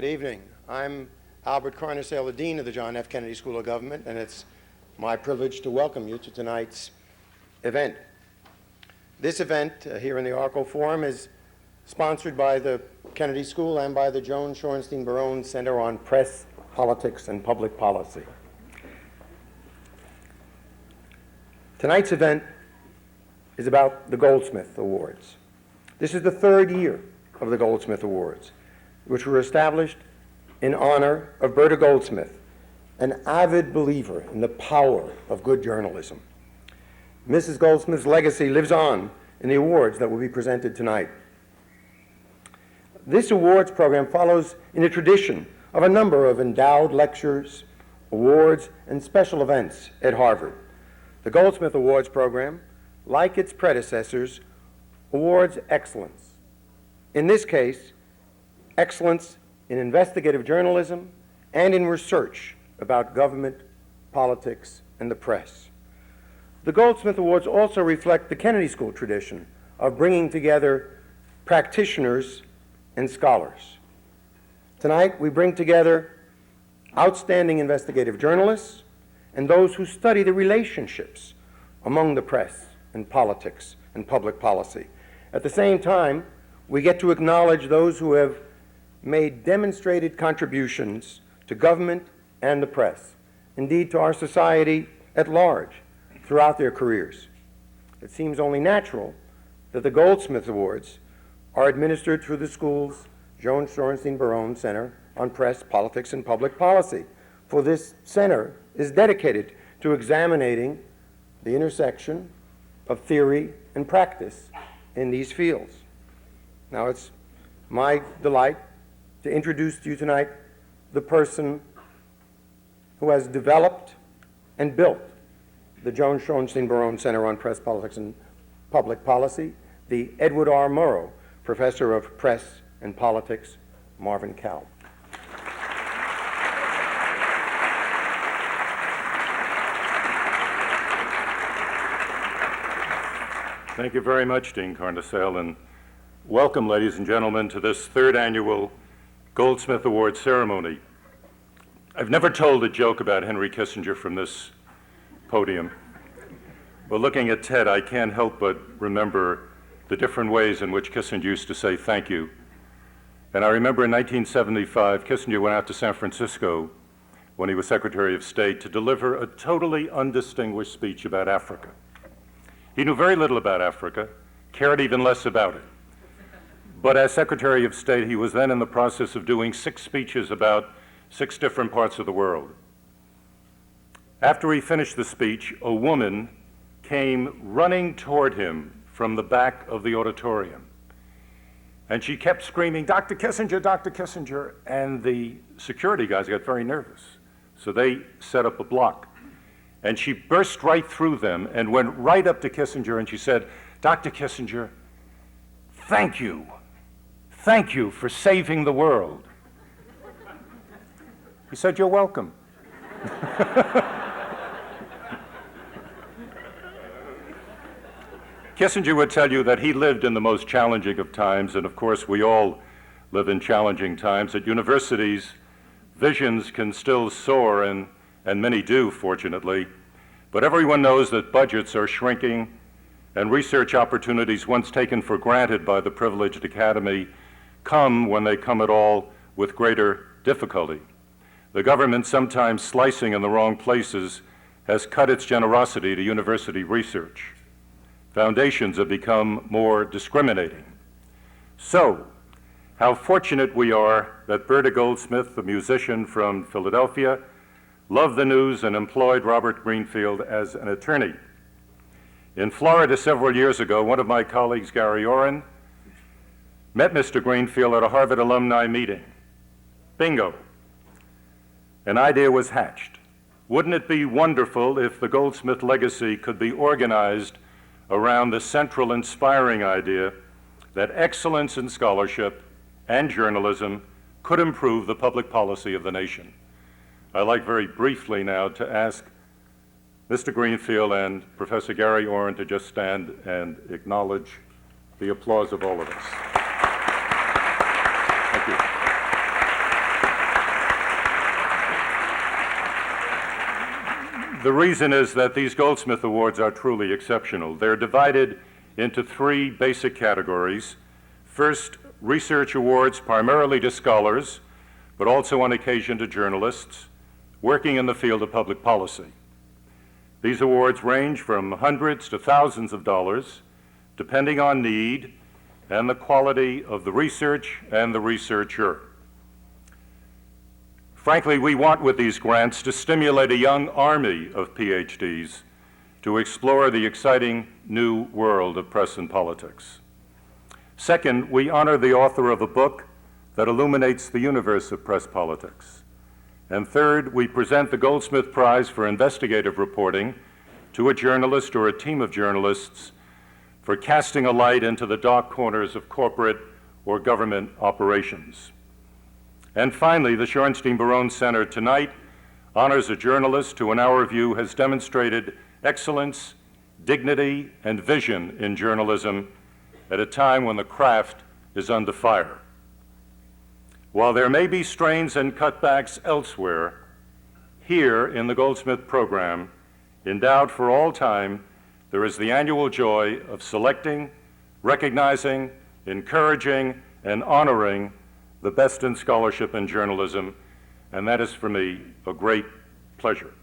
Good evening. I'm Albert Carnesale, the Dean of the John F. Kennedy School of Government, and it's my privilege to welcome you to tonight's event. This event here in the Arco Forum is sponsored by the Kennedy School and by the Joan Shorenstein Barone Center on Press, Politics, and Public Policy. Tonight's event is about the Goldsmith Awards. This is the third year of the Goldsmith Awards, which were established in honor of Berta Goldsmith, an avid believer in the power of good journalism. Mrs. Goldsmith's legacy lives on in the awards that will be presented tonight. This awards program follows in a tradition of a number of endowed lectures, awards, and special events at Harvard. The Goldsmith Awards program, like its predecessors, awards excellence. In this case, excellence in investigative journalism and in research about government, politics, and the press. The Goldsmith Awards also reflect the Kennedy School tradition of bringing together practitioners and scholars. Tonight, we bring together outstanding investigative journalists and those who study the relationships among the press and politics and public policy. At the same time, we get to acknowledge those who have made demonstrated contributions to government and the press, indeed to our society at large, throughout their careers. It seems only natural that the Goldsmith Awards are administered through the school's Joan Shorenstein Barone Center on Press, Politics, and Public Policy, for this center is dedicated to examining the intersection of theory and practice in these fields. Now, it's my delight to introduce to you tonight the person who has developed and built the Joan Shorenstein Barone Center on Press, Politics, and Public Policy, the Edward R. Murrow Professor of Press and Politics, Marvin Kalb. Thank you very much, Dean Carnesale, and welcome, ladies and gentlemen, to this third annual Goldsmith Awards ceremony. I've never told a joke about Henry Kissinger from this podium, but looking at Ted, I can't help but remember the different ways in which Kissinger used to say thank you. And I remember in 1975, Kissinger went out to San Francisco when he was Secretary of State to deliver a totally undistinguished speech about Africa. He knew very little about Africa, cared even less about it. But as Secretary of State, he was then in the process of doing 6 speeches about 6 different parts of the world. After he finished the speech, a woman came running toward him from the back of the auditorium. And she kept screaming, "Dr. Kissinger, Dr. Kissinger," and the security guys got very nervous. So they set up a block. And she burst right through them and went right up to Kissinger and she said, "Dr. Kissinger, thank you. Thank you for saving the world." He said, "You're welcome." Kissinger would tell you that he lived in the most challenging of times, and of course we all live in challenging times. At universities, visions can still soar, and many do, fortunately, but everyone knows that budgets are shrinking and research opportunities once taken for granted by the privileged academy come, when they come at all, with greater difficulty. The government, sometimes slicing in the wrong places, has cut its generosity to university research. Foundations have become more discriminating. So, how fortunate we are that Berta Goldsmith, the musician from Philadelphia, loved the news and employed Robert Greenfield as an attorney. In Florida several years ago, one of my colleagues, Gary Oren, met Mr. Greenfield at a Harvard alumni meeting. Bingo. An idea was hatched. Wouldn't it be wonderful if the Goldsmith legacy could be organized around the central inspiring idea that excellence in scholarship and journalism could improve the public policy of the nation? I'd like very briefly now to ask Mr. Greenfield and Professor Gary Oren to just stand and acknowledge the applause of all of us. Thank you. The reason is that these Goldsmith Awards are truly exceptional. They're divided into three basic categories. First, research awards primarily to scholars, but also on occasion to journalists working in the field of public policy. These awards range from hundreds to thousands of dollars, depending on need and the quality of the research and the researcher. Frankly, we want with these grants to stimulate a young army of PhDs to explore the exciting new world of press and politics. Second, we honor the author of a book that illuminates the universe of press politics. And third, we present the Goldsmith Prize for investigative reporting to a journalist or a team of journalists for casting a light into the dark corners of corporate or government operations. And finally, the Shorenstein-Barone Center tonight honors a journalist who, in our view, has demonstrated excellence, dignity, and vision in journalism at a time when the craft is under fire. While there may be strains and cutbacks elsewhere, here in the Goldsmith program, endowed for all time, there is the annual joy of selecting, recognizing, encouraging, and honoring the best in scholarship and journalism, and that is for me a great pleasure.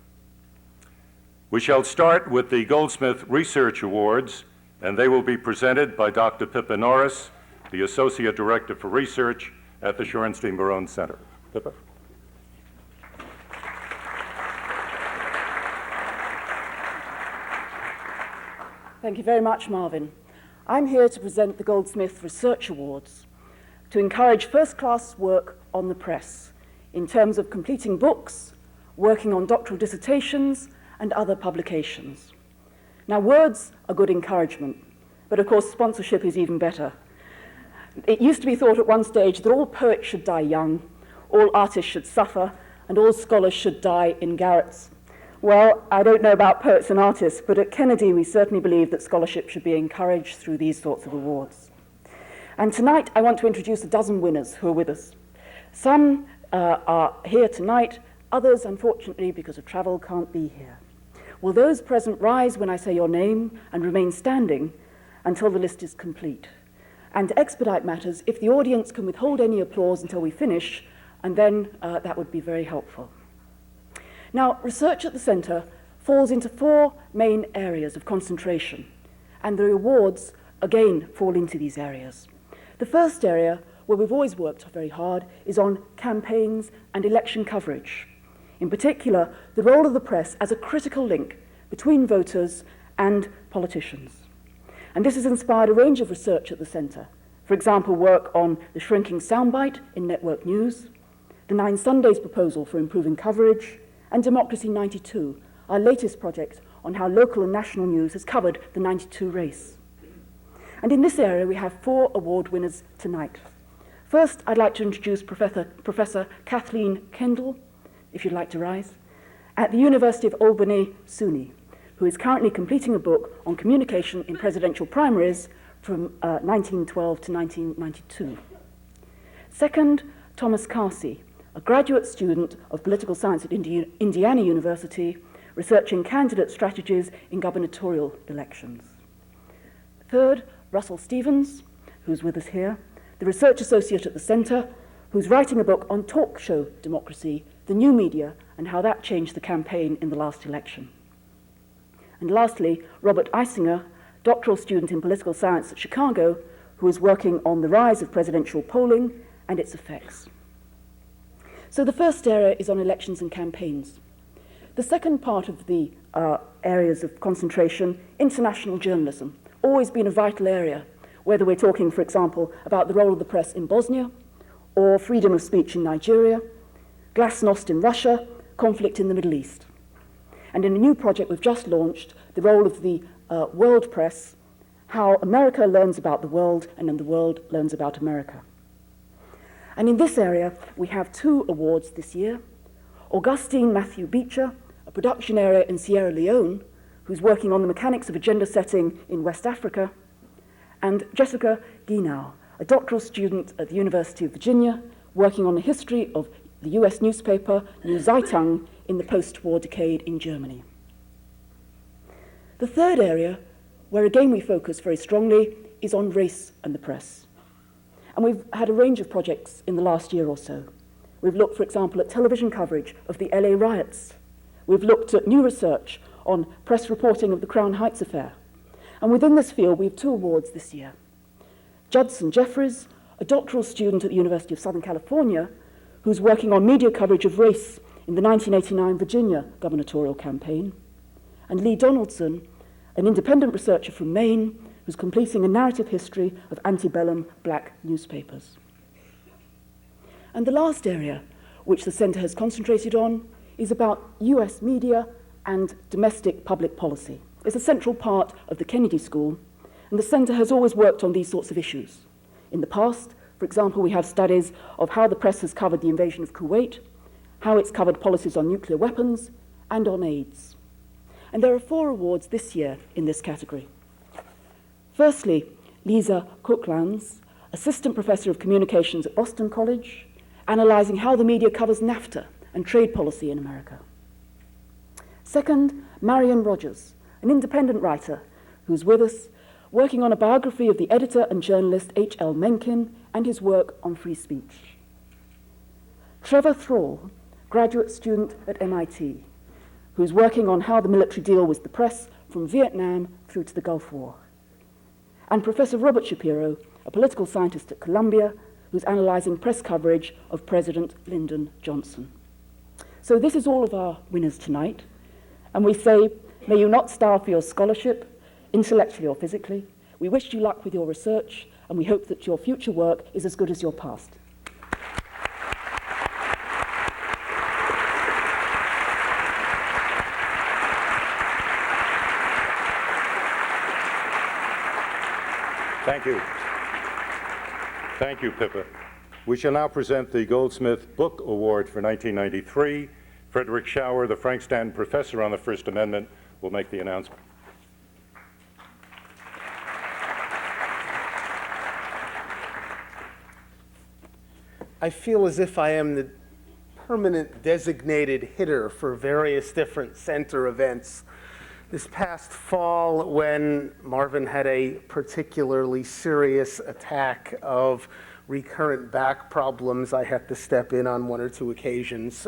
We shall start with the Goldsmith Research Awards, and they will be presented by Dr. Pippa Norris, the Associate Director for Research at the Shorenstein-Barone Center. Pippa. Thank you very much, Marvin. I'm here to present the Goldsmith Research Awards to encourage first-class work on the press in terms of completing books, working on doctoral dissertations, and other publications. Now, words are good encouragement, but of course sponsorship is even better. It used to be thought at one stage that all poets should die young, all artists should suffer, and all scholars should die in garrets. Well, I don't know about poets and artists, but at Kennedy we certainly believe that scholarship should be encouraged through these sorts of awards. And tonight I want to introduce a dozen winners who are with us. Some are here tonight, others, unfortunately, because of travel, can't be here. Will those present rise when I say your name and remain standing until the list is complete? And to expedite matters, if the audience can withhold any applause until we finish, and then that would be very helpful. Now, research at the Centre falls into four main areas of concentration, and the awards, again, fall into these areas. The first area, where we've always worked very hard, is on campaigns and election coverage. In particular, the role of the press as a critical link between voters and politicians. And this has inspired a range of research at the Centre. For example, work on the shrinking soundbite in network news, the 9 Sundays proposal for improving coverage, and Democracy 92, our latest project on how local and national news has covered the 92 race. And in this area, we have 4 award winners tonight. First, I'd like to introduce Professor Kathleen Kendall, if you'd like to rise, at the University of Albany, SUNY, who is currently completing a book on communication in presidential primaries from 1912 to 1992. Second, Thomas Carsey, a graduate student of political science at Indiana University, researching candidate strategies in gubernatorial elections. Third, Russell Stevens, who's with us here, the research associate at the Centre, who's writing a book on talk show democracy, the new media, and how that changed the campaign in the last election. And lastly, Robert Eisinger, doctoral student in political science at Chicago, who is working on the rise of presidential polling and its effects. So the first area is on elections and campaigns. The second part of the areas of concentration, international journalism, always been a vital area, whether we're talking, for example, about the role of the press in Bosnia, or freedom of speech in Nigeria, glasnost in Russia, conflict in the Middle East. And in a new project we've just launched, the role of the world press, how America learns about the world and then the world learns about America. And in this area, we have 2 awards this year. Augustine Matthew Beecher, a production area in Sierra Leone, who's working on the mechanics of agenda setting in West Africa, and Jessica Guinau, a doctoral student at the University of Virginia, working on the history of the US newspaper New Zeitung in the post-war decade in Germany. The third area, where again we focus very strongly, is on race and the press. And we've had a range of projects in the last year or so. We've looked, for example, at television coverage of the LA riots. We've looked at new research on press reporting of the Crown Heights affair. And within this field, we have 2 awards this year. Judson Jeffries, a doctoral student at the University of Southern California, who's working on media coverage of race in the 1989 Virginia gubernatorial campaign, and Lee Donaldson, an independent researcher from Maine, who's completing a narrative history of antebellum black newspapers. And the last area which the Centre has concentrated on is about US media and domestic public policy. It's a central part of the Kennedy School, and the Centre has always worked on these sorts of issues. In the past, for example, we have studies of how the press has covered the invasion of Kuwait, how it's covered policies on nuclear weapons, and on AIDS. And there are 4 awards this year in this category. Firstly, Lisa Cooklands, Assistant Professor of Communications at Boston College, analysing how the media covers NAFTA and trade policy in America. Second, Marion Rogers, an independent writer who's with us, working on a biography of the editor and journalist H.L. Mencken and his work on free speech. Trevor Thrall, graduate student at MIT, who's working on how the military deal with the press from Vietnam through to the Gulf War. And Professor Robert Shapiro, a political scientist at Columbia, who's analysing press coverage of President Lyndon Johnson. So this is all of our winners tonight, and we say, may you not starve for your scholarship, intellectually or physically. We wish you luck with your research, and we hope that your future work is as good as your past. Thank you. Thank you, Pippa. We shall now present the Goldsmith Book Award for 1993. Frederick Schauer, the Frank Stanton Professor on the First Amendment, will make the announcement. I feel as if I am the permanent designated hitter for various different center events. This past fall, when Marvin had a particularly serious attack of recurrent back problems, I had to step in on 1 or 2 occasions.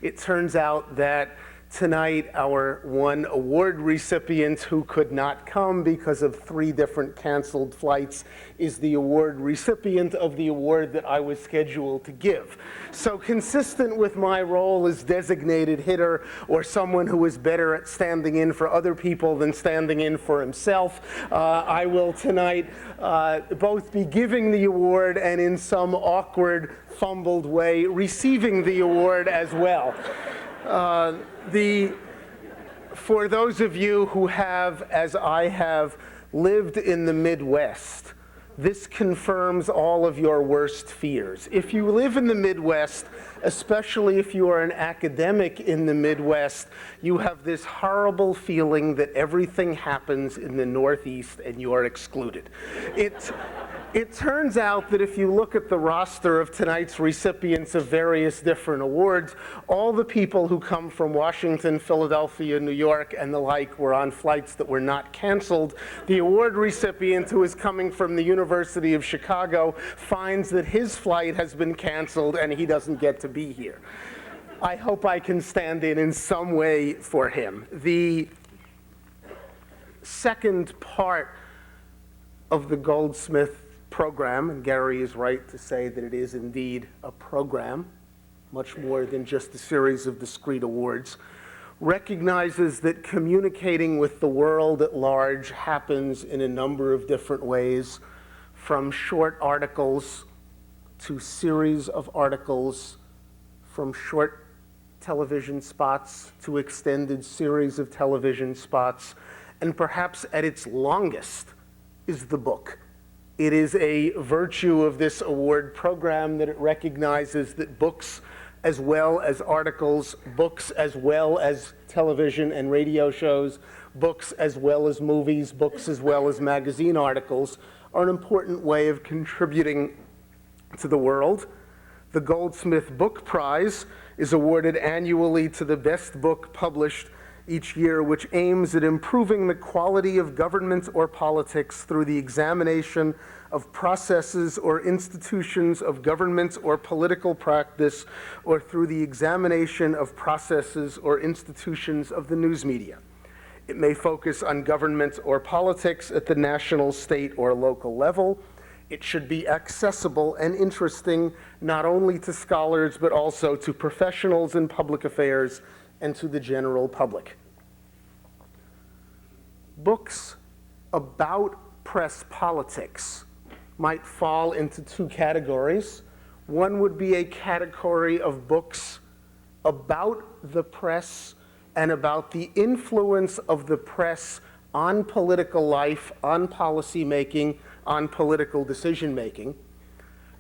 It turns out that tonight, our 1 award recipient who could not come because of 3 different canceled flights is the award recipient of the award that I was scheduled to give. So consistent with my role as designated hitter, or someone who is better at standing in for other people than standing in for himself, I will tonight both be giving the award and in some awkward, fumbled way receiving the award as well. For those of you who have, as I have, lived in the Midwest, this confirms all of your worst fears. If you live in the Midwest, especially if you are an academic in the Midwest, you have this horrible feeling that everything happens in the Northeast and you are excluded. It turns out that if you look at the roster of tonight's recipients of various different awards, all the people who come from Washington, Philadelphia, New York, and the like were on flights that were not canceled. The award recipient, who is coming from the University of Chicago, finds that his flight has been canceled and he doesn't get to be here. I hope I can stand in some way for him. The second part of the Goldsmith program, and Gary is right to say that it is indeed a program, much more than just a series of discrete awards, recognizes that communicating with the world at large happens in a number of different ways, from short articles to series of articles, from short television spots to extended series of television spots, and perhaps at its longest is the book. It is a virtue of this award program that it recognizes that books as well as articles, books as well as television and radio shows, books as well as movies, books as well as magazine articles are an important way of contributing to the world. The Goldsmith Book Prize is awarded annually to the best book published each year, which aims at improving the quality of government or politics through the examination of processes or institutions of government or political practice, or through the examination of processes or institutions of the news media. It may focus on government or politics at the national, state, or local level. It should be accessible and interesting not only to scholars, but also to professionals in public affairs and to the general public. Books about press politics might fall into two categories. One would be a category of books about the press and about the influence of the press on political life, on policy making, on political decision making.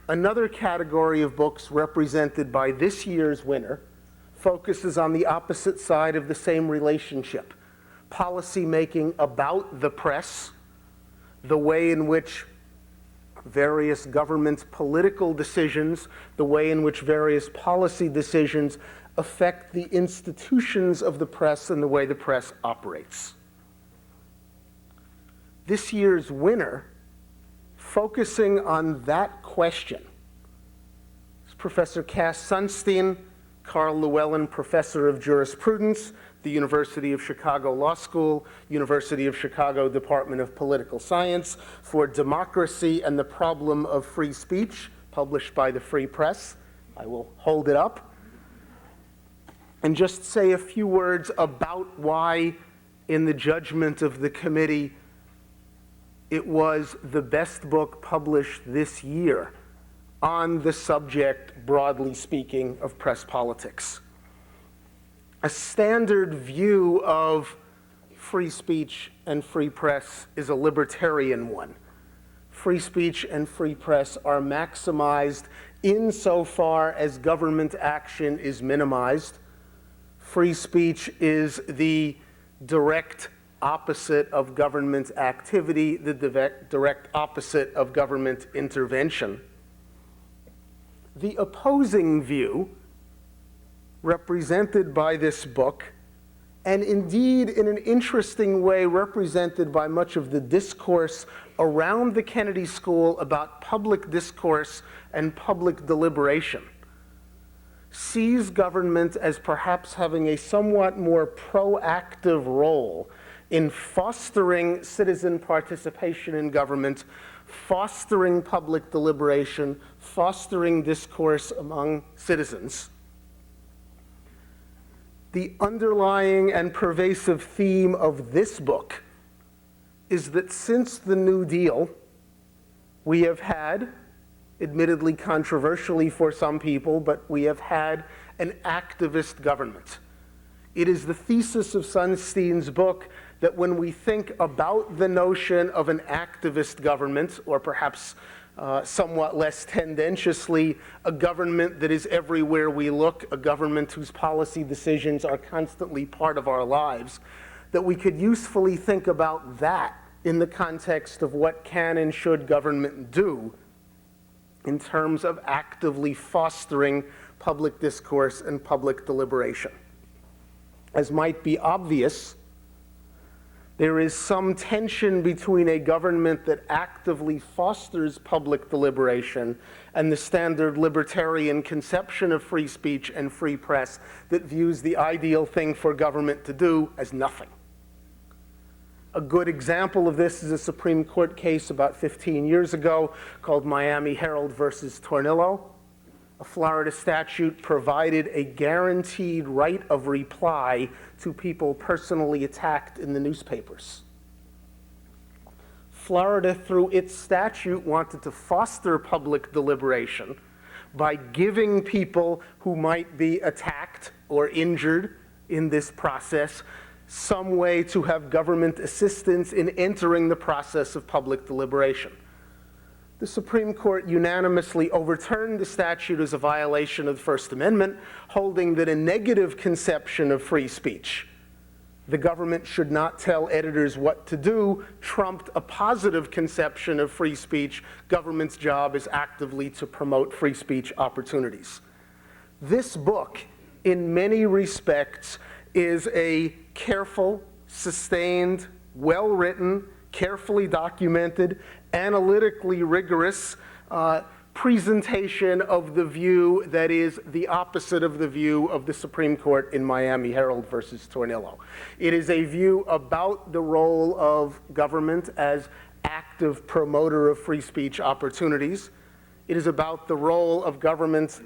Another category of books represented by this year's winner focuses on the opposite side of the same relationship. Policy making about the press, the way in which various government political decisions, the way in which various policy decisions affect the institutions of the press and the way the press operates. This year's winner, focusing on that question, is Professor Cass Sunstein, Carl Llewellyn Professor of Jurisprudence, the University of Chicago Law School, University of Chicago Department of Political Science, for Democracy and the Problem of Free Speech, published by the Free Press. I will hold it up and just say a few words about why, in the judgment of the committee, it was the best book published this year on the subject, broadly speaking, of press politics. A standard view of free speech and free press is a libertarian one. Free speech and free press are maximized insofar as government action is minimized. Free speech is the direct opposite of government activity, the direct opposite of government intervention. The opposing view, represented by this book, and indeed in an interesting way represented by much of the discourse around the Kennedy School about public discourse and public deliberation, sees government as perhaps having a somewhat more proactive role in fostering citizen participation in government, fostering public deliberation, fostering discourse among citizens. The underlying and pervasive theme of this book is that since the New Deal, we have had, admittedly controversially for some people, but we have had an activist government. It is the thesis of Sunstein's book that when we think about the notion of an activist government, or perhaps somewhat less tendentiously, a government that is everywhere we look, a government whose policy decisions are constantly part of our lives, that we could usefully think about that in the context of what can and should government do in terms of actively fostering public discourse and public deliberation. As might be obvious, there is some tension between a government that actively fosters public deliberation and the standard libertarian conception of free speech and free press that views the ideal thing for government to do as nothing. A good example of this is a Supreme Court case about 15 years ago called Miami Herald versus Tornillo. A Florida statute provided a guaranteed right of reply to people personally attacked in the newspapers. Florida, through its statute, wanted to foster public deliberation by giving people who might be attacked or injured in this process some way to have government assistance in entering the process of public deliberation. The Supreme Court unanimously overturned the statute as a violation of the First Amendment, holding that a negative conception of free speech, the government should not tell editors what to do, trumped a positive conception of free speech. Government's job is actively to promote free speech opportunities. This book, in many respects, is a careful, sustained, well-written, carefully documented, analytically rigorous presentation of the view that is the opposite of the view of the Supreme Court in Miami Herald versus Tornillo. It is a view about the role of government as active promoter of free speech opportunities. It is about the role of government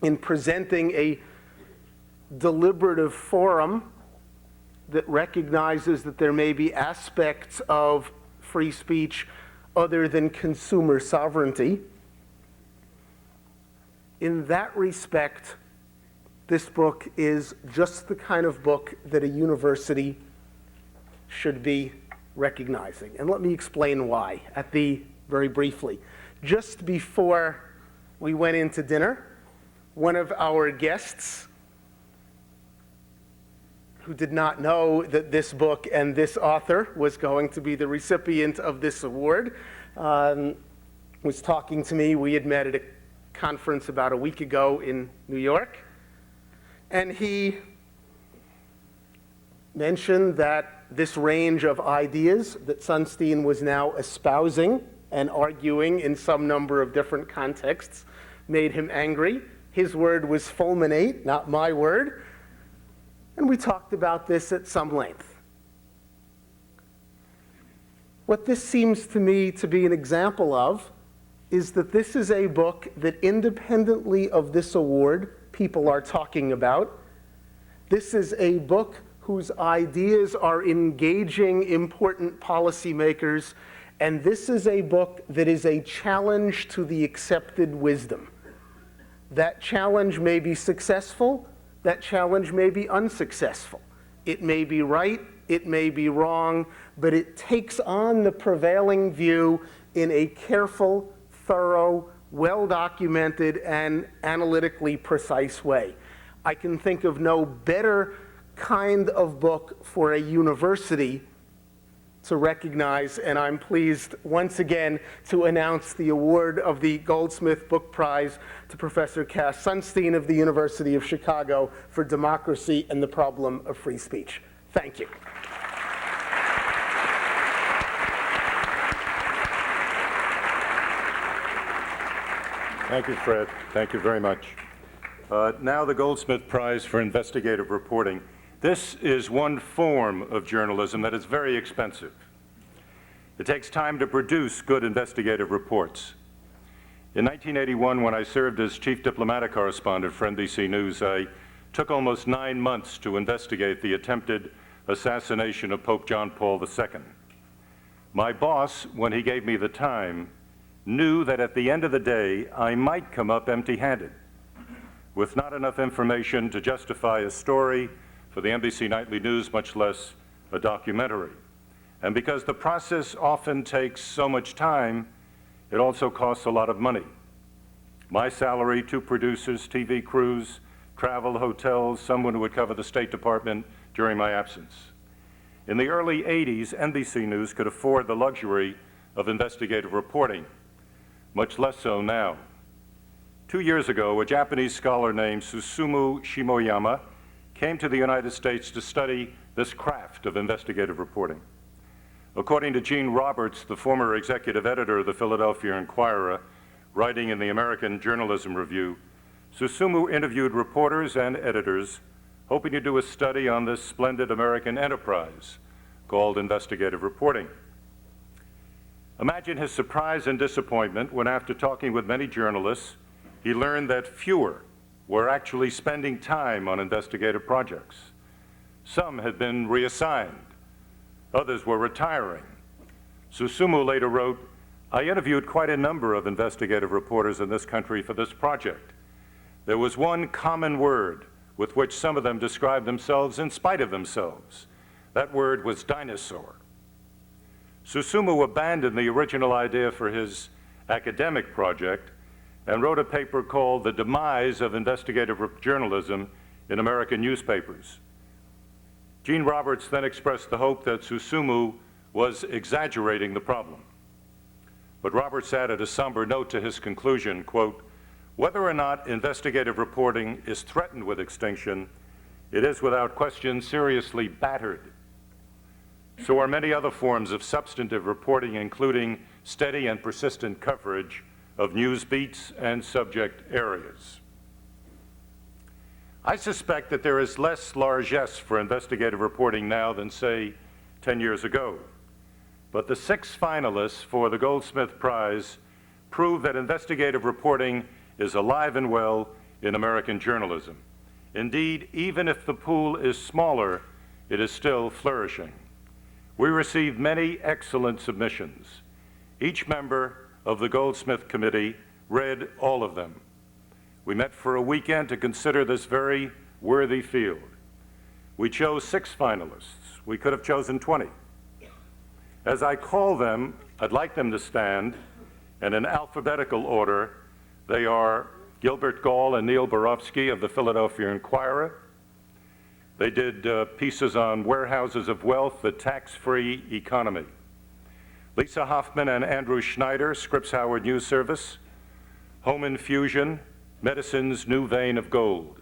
in presenting a deliberative forum that recognizes that there may be aspects of free speech other than consumer sovereignty. In that respect, this book is just the kind of book that a university should be recognizing. And let me explain why, very briefly. Just before we went into dinner, one of our guests, who did not know that this book and this author was going to be the recipient of this award, was talking to me. We had met at a conference about a week ago in New York, and he mentioned that this range of ideas that Sunstein was now espousing and arguing in some number of different contexts made him angry. His word was fulminate, not my word. And we talked about this at some length. What this seems to me to be an example of is that this is a book that, independently of this award, people are talking about. This is a book whose ideas are engaging important policymakers, and this is a book that is a challenge to the accepted wisdom. That challenge may be successful, that challenge may be unsuccessful. It may be right, it may be wrong, but it takes on the prevailing view in a careful, thorough, well-documented, and analytically precise way. I can think of no better kind of book for a university to recognize, and I'm pleased once again to announce the award of the Goldsmith Book Prize to Professor Cass Sunstein of the University of Chicago for Democracy and the Problem of Free Speech. Thank you. Thank you, Fred. Thank you very much. Now the Goldsmith Prize for Investigative Reporting. This is one form of journalism that is very expensive. It takes time to produce good investigative reports. In 1981, when I served as chief diplomatic correspondent for NBC News, I took almost 9 months to investigate the attempted assassination of Pope John Paul II. My boss, when he gave me the time, knew that at the end of the day, I might come up empty-handed, with not enough information to justify a story for the NBC Nightly News, much less a documentary. And because the process often takes so much time, it also costs a lot of money. My salary, 2 producers, TV crews, travel, hotels, someone who would cover the State Department during my absence. In the early 80s, NBC News could afford the luxury of investigative reporting, much less so now. 2 years ago, a Japanese scholar named Susumu Shimoyama came to the United States to study this craft of investigative reporting. According to Gene Roberts, the former executive editor of the Philadelphia Inquirer, writing in the American Journalism Review, Susumu interviewed reporters and editors hoping to do a study on this splendid American enterprise called investigative reporting. Imagine his surprise and disappointment when, after talking with many journalists, he learned that fewer were actually spending time on investigative projects. Some had been reassigned. Others were retiring. Susumu later wrote, "I interviewed quite a number of investigative reporters in this country for this project. There was one common word with which some of them described themselves in spite of themselves. That word was dinosaur." Susumu abandoned the original idea for his academic project and wrote a paper called "The Demise of Investigative Journalism in American Newspapers." Gene Roberts then expressed the hope that Susumu was exaggerating the problem. But Roberts added a somber note to his conclusion, quote, "Whether or not investigative reporting is threatened with extinction It is without question seriously battered. So are many other forms of substantive reporting, including steady and persistent coverage of news beats and subject areas. I suspect that there is less largesse for investigative reporting now than, say, 10 years ago. But the 6 finalists for the Goldsmith Prize prove that investigative reporting is alive and well in American journalism. Indeed, even if the pool is smaller, it is still flourishing. We received many excellent submissions. Each member of the Goldsmith Committee read all of them. We met for a weekend to consider this very worthy field. We chose 6 finalists. We could have chosen 20. As I call them, I'd like them to stand, and in alphabetical order, they are Gilbert Gall and Neil Borofsky of the Philadelphia Inquirer. They did pieces on warehouses of wealth, the tax-free economy. Lisa Hoffman and Andrew Schneider, Scripps Howard News Service. Home Infusion, Medicine's New Vein of Gold.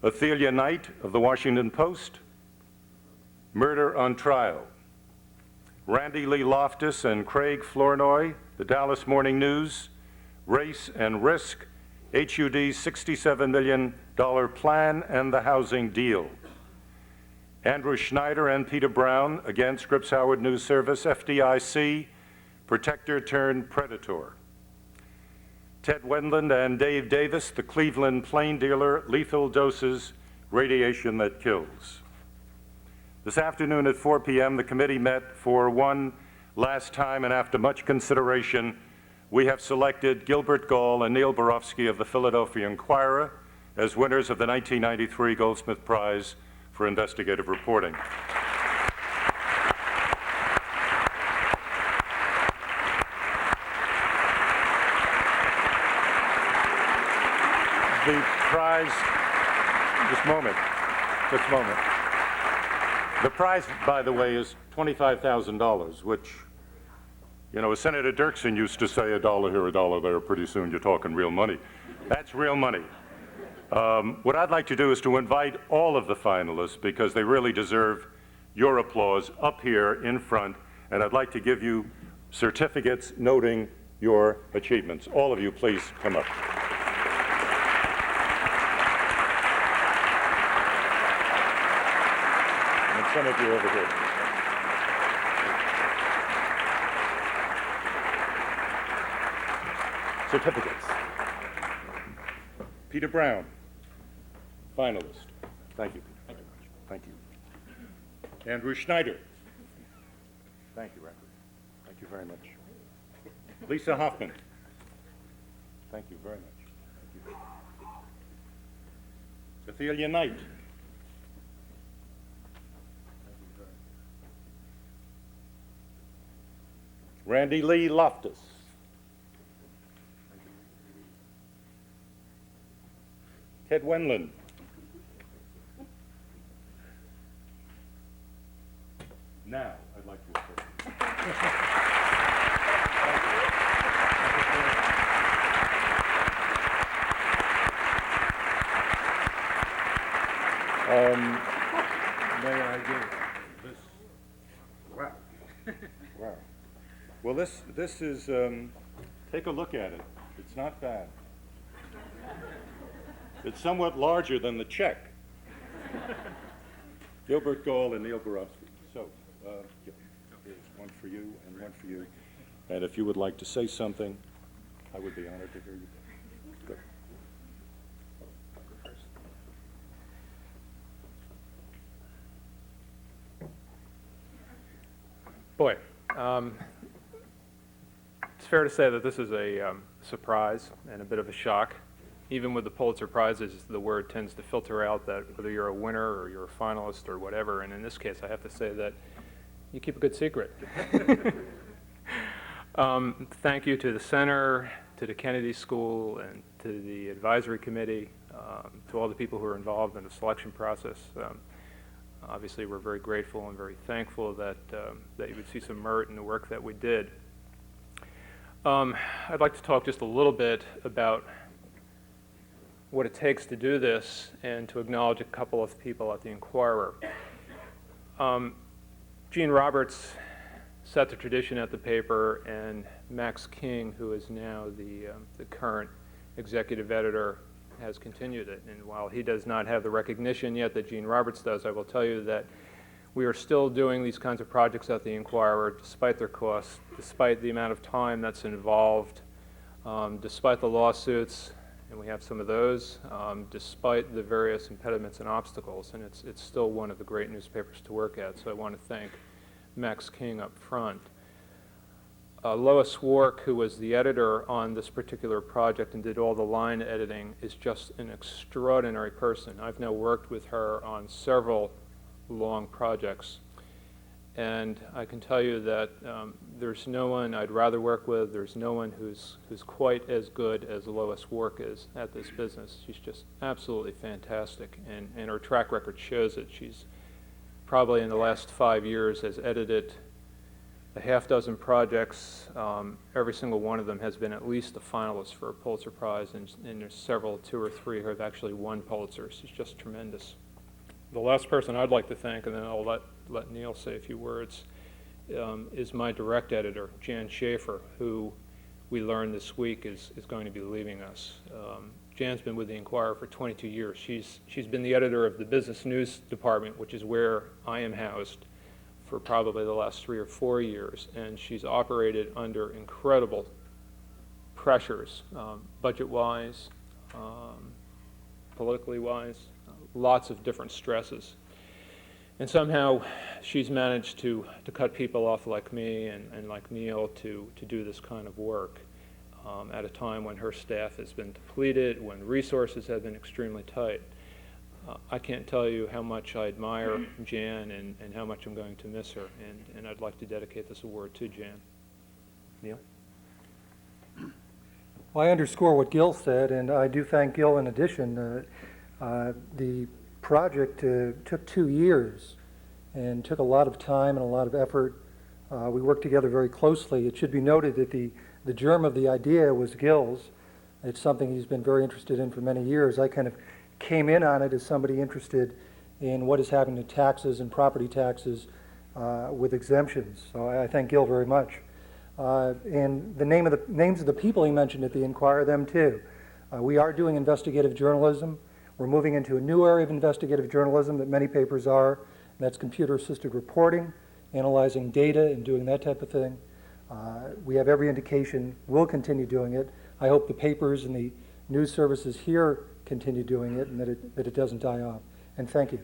Athelia Knight of the Washington Post. Murder on Trial. Randy Lee Loftus and Craig Flournoy, the Dallas Morning News. Race and Risk, HUD's $67 million plan and the housing deal. Andrew Schneider and Peter Brown, again Scripps Howard News Service, FDIC, Protector turned Predator. Ted Wendland and Dave Davis, the Cleveland Plain Dealer, Lethal Doses, Radiation That Kills. This afternoon at 4 p.m., the committee met for one last time, and after much consideration, we have selected Gilbert Gall and Neil Borofsky of the Philadelphia Inquirer as winners of the 1993 Goldsmith Prize for Investigative Reporting. The prize, just a moment. The prize, by the way, is $25,000, which, you know, as Senator Dirksen used to say, a dollar here, a dollar there, pretty soon you're talking real money. That's real money. What I'd like to do is to invite all of the finalists, because they really deserve your applause, up here in front, and I'd like to give you certificates noting your achievements. All of you, please come up. And some of you over here. Certificates. Peter Brown, finalist. Thank you, Peter. Thank you. Andrew Schneider. Thank you, Andrew. Thank you very much. Lisa Hoffman. Thank you very much. Thank you. Athelia Knight. Thank you very much. Randy Lee Loftus. Ted Wendland. Now, I'd like to may I give this? Wow. Wow. Well, this is, take a look at it. It's not bad. It's somewhat larger than the check. Gilbert Gall and Neil Borofsky. So, here's one for you and one for you. And if you would like to say something, I would be honored to hear you. Good. Boy, it's fair to say that this is a surprise and a bit of a shock. Even with the Pulitzer Prizes, the word tends to filter out that whether you're a winner or you're a finalist or whatever, and in this case, I have to say that you keep a good secret. Thank you to the Center, to the Kennedy School, and to the Advisory Committee, to all the people who are involved in the selection process. Obviously, we're very grateful and very thankful that, that you would see some merit in the work that we did. I'd like to talk just a little bit about what it takes to do this and to acknowledge a couple of people at the Inquirer. Gene Roberts set the tradition at the paper, and Max King, who is now the current executive editor, has continued it. And while he does not have the recognition yet that Gene Roberts does, I will tell you that we are still doing these kinds of projects at the Inquirer despite their costs, despite the amount of time that's involved, despite the lawsuits, and we have some of those, despite the various impediments and obstacles, and it's still one of the great newspapers to work at, so I want to thank Max King up front. Lois Wark, who was the editor on this particular project and did all the line editing, is just an extraordinary person. I've now worked with her on several long projects, and I can tell you that there's no one I'd rather work with. There's no one who's quite as good as Lois Wark is at this business. She's just absolutely fantastic, and her track record shows it. She's probably in the last 5 years has edited a half dozen projects. Every single one of them has been at least a finalist for a Pulitzer Prize, and there's several, 2 or 3, who have actually won Pulitzers. She's just tremendous. The last person I'd like to thank, and then I'll let Neil say a few words, is my direct editor, Jan Schaefer, who we learned this week is going to be leaving us. Jan's been with the Inquirer for 22 years. She's been the editor of the business news department, which is where I am housed, for probably the last 3 or 4 years, and she's operated under incredible pressures, budget-wise, politically-wise, lots of different stresses. And somehow she's managed to cut people off like me and like Neil to do this kind of work at a time when her staff has been depleted, when resources have been extremely tight. I can't tell you how much I admire Jan and how much I'm going to miss her, and I'd like to dedicate this award to Jan. Neil? Well, I underscore what Gil said, and I do thank Gil in addition. The project took 2 years and took a lot of time and a lot of effort. We worked together very closely. It should be noted that the germ of the idea was Gil's. It's something he's been very interested in for many years. I kind of came in on it as somebody interested in what is happening to taxes and property taxes with exemptions. So I thank Gil very much. And the names of the people he mentioned at the Inquirer, them too. We are doing investigative journalism. We're moving into a new area of investigative journalism that many papers are, and that's computer-assisted reporting, analyzing data and doing that type of thing. We have every indication we'll continue doing it. I hope the papers and the news services here continue doing it and that it doesn't die off. And thank you.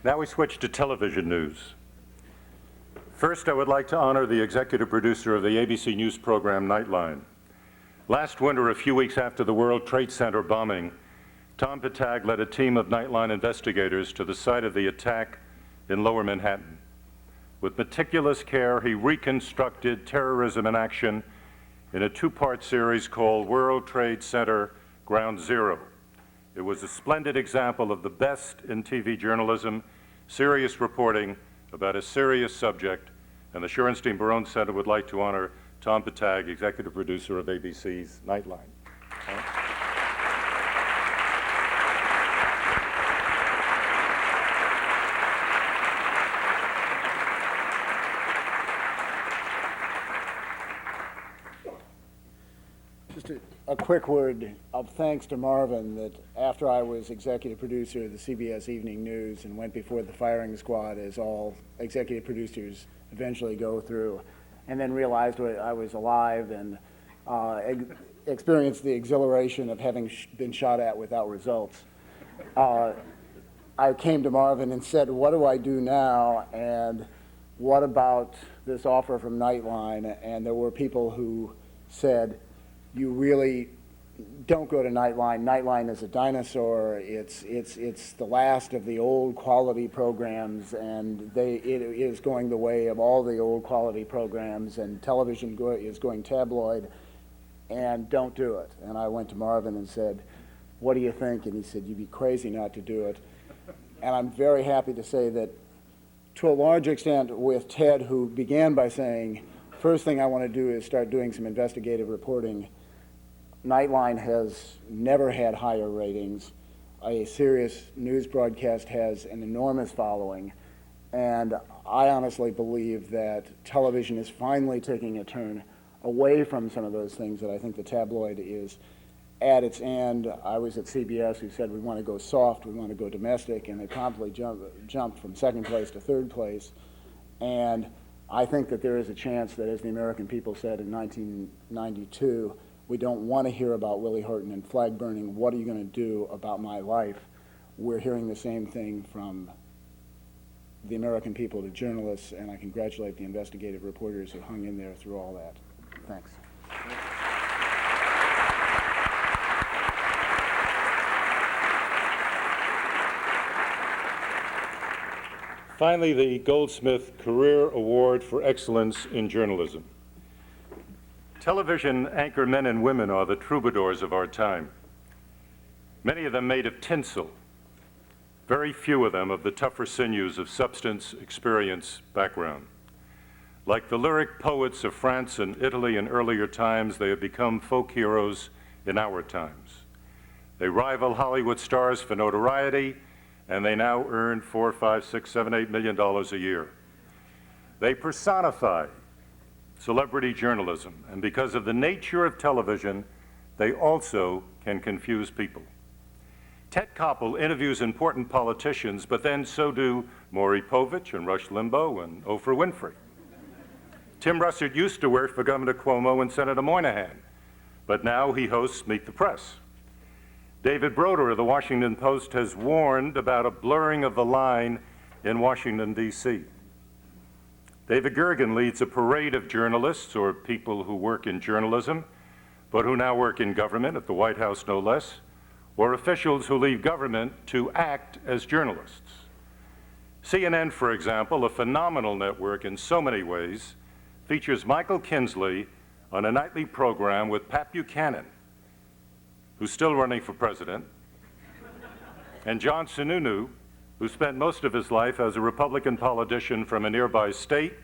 Now we switch to television news. First, I would like to honor the executive producer of the ABC News program, Nightline. Last winter, a few weeks after the World Trade Center bombing, Tom Patag led a team of Nightline investigators to the site of the attack in Lower Manhattan. With meticulous care, he reconstructed terrorism in action in a 2-part series called World Trade Center Ground Zero. It was a splendid example of the best in TV journalism, serious reporting about a serious subject, and the Shorenstein Barone Center would like to honor Tom Patag, executive producer of ABC's Nightline. Just a quick word of thanks to Marvin that after I was executive producer of the CBS Evening News and went before the firing squad, as all executive producers eventually go through, and then realized I was alive and experienced the exhilaration of having been shot at without results. I came to Marvin and said, what do I do now, and what about this offer from Nightline? And there were people who said, you really don't go to Nightline. Nightline is a dinosaur. It's the last of the old quality programs, and it is going the way of all the old quality programs, and television is going tabloid, and don't do it. And I went to Marvin and said, what do you think? And he said, you'd be crazy not to do it. And I'm very happy to say that, to a large extent, with Ted, who began by saying, first thing I want to do is start doing some investigative reporting, Nightline has never had higher ratings. A serious news broadcast has an enormous following. And I honestly believe that television is finally taking a turn away from some of those things that I think the tabloid is at its end. I was at CBS, who said we want to go soft, we want to go domestic, and they promptly jumped from second place to third place. And I think that there is a chance that, as the American people said in 1992, we don't want to hear about Willie Horton and flag burning. What are you going to do about my life? We're hearing the same thing from the American people to journalists, and I congratulate the investigative reporters who hung in there through all that. Thanks. Finally, the Goldsmith Career Award for Excellence in Journalism. Television anchor men and women are the troubadours of our time. Many of them made of tinsel, very few of them of the tougher sinews of substance, experience, background. Like the lyric poets of France and Italy in earlier times, they have become folk heroes in our times. They rival Hollywood stars for notoriety, and they now earn $4, $5, $6, $7, $8 million a year. They personify celebrity journalism, and because of the nature of television, they also can confuse people. Ted Koppel interviews important politicians, but then so do Maury Povich and Rush Limbaugh and Oprah Winfrey. Tim Russert used to work for Governor Cuomo and Senator Moynihan, but now he hosts Meet the Press. David Broder of the Washington Post has warned about a blurring of the line in Washington, D.C. David Gergen leads a parade of journalists, or people who work in journalism, but who now work in government, at the White House no less, or officials who leave government to act as journalists. CNN, for example, a phenomenal network in so many ways, features Michael Kinsley on a nightly program with Pat Buchanan, who's still running for president, and John Sununu, who spent most of his life as a Republican politician from a nearby state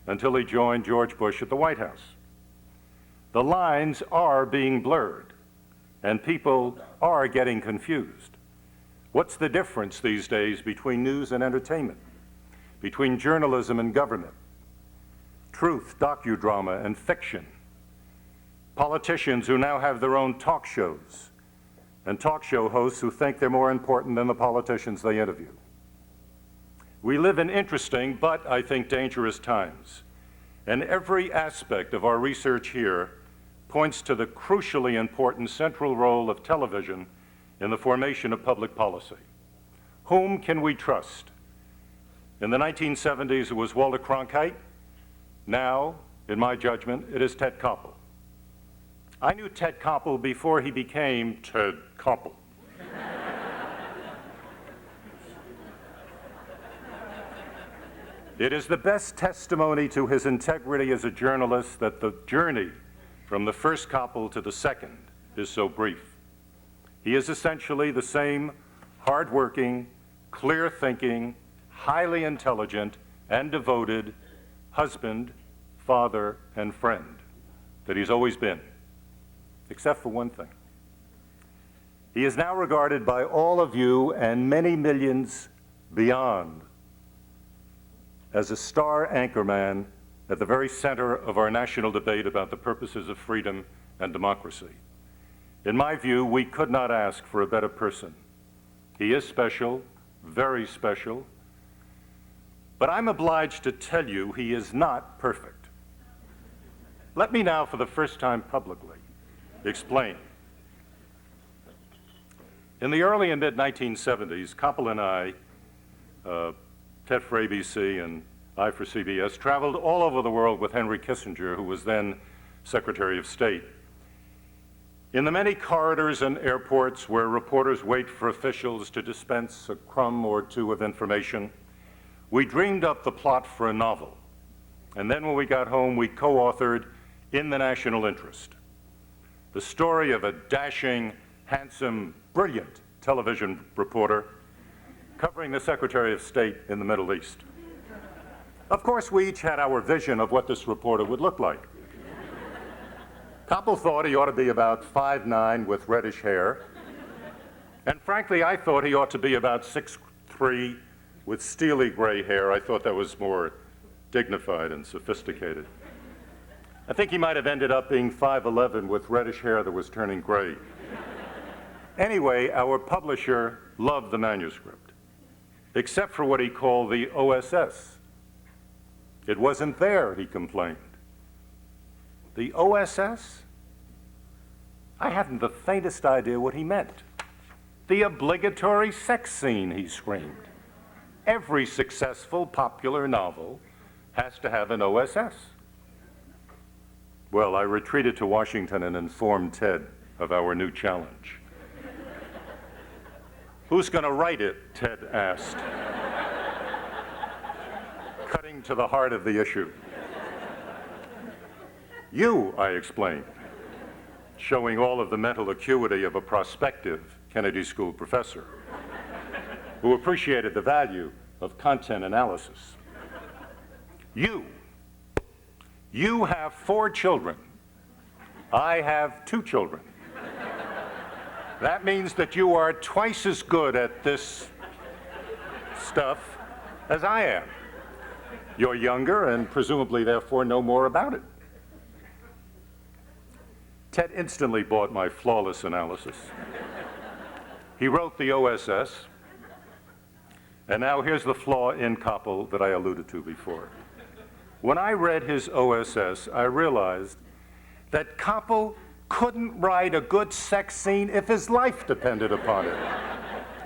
until he joined George Bush at the White House. The lines are being blurred, and people are getting confused. What's the difference these days between news and entertainment, between journalism and government, truth, docudrama, and fiction? Politicians who now have their own talk shows, and talk show hosts who think they're more important than the politicians they interview. We live in interesting, but I think dangerous times, and every aspect of our research here points to the crucially important central role of television in the formation of public policy. Whom can we trust? In the 1970s, it was Walter Cronkite. Now, in my judgment, it is Ted Koppel. I knew Ted Koppel before he became Ted Koppel. It is the best testimony to his integrity as a journalist that the journey from the first Koppel to the second is so brief. He is essentially the same hardworking, clear-thinking, highly intelligent, and devoted husband, father, and friend that he's always been, except for one thing. He is now regarded by all of you and many millions beyond as a star anchorman at the very center of our national debate about the purposes of freedom and democracy. In my view, we could not ask for a better person. He is special, very special, but I'm obliged to tell you he is not perfect. Let me now, for the first time publicly, explain. In the early and mid-1970s, Koppel and I, Ted for ABC and I for CBS, traveled all over the world with Henry Kissinger, who was then Secretary of State. In the many corridors and airports where reporters wait for officials to dispense a crumb or two of information, we dreamed up the plot for a novel. And then when we got home, we co-authored In the National Interest, the story of a dashing, handsome, brilliant television reporter covering the Secretary of State in the Middle East. Of course, we each had our vision of what this reporter would look like. Koppel thought he ought to be about 5'9" with reddish hair. And frankly, I thought he ought to be about 6'3" with steely gray hair. I thought that was more dignified and sophisticated. I think he might have ended up being 5'11" with reddish hair that was turning gray. Anyway, our publisher loved the manuscript, except for what he called the OSS. It wasn't there, he complained. The OSS? I hadn't the faintest idea what he meant. The obligatory sex scene, he screamed. Every successful popular novel has to have an OSS. Well, I retreated to Washington and informed Ted of our new challenge. Who's going to write it? Ted asked, cutting to the heart of the issue. You, I explained, showing all of the mental acuity of a prospective Kennedy School professor who appreciated the value of content analysis. You have 4 children. I have 2 children. That means that you are twice as good at this stuff as I am. You're younger and presumably therefore know more about it. Ted instantly bought my flawless analysis. He wrote the OSS, and now here's the flaw in Koppel that I alluded to before. When I read his OSS, I realized that Koppel couldn't write a good sex scene if his life depended upon it.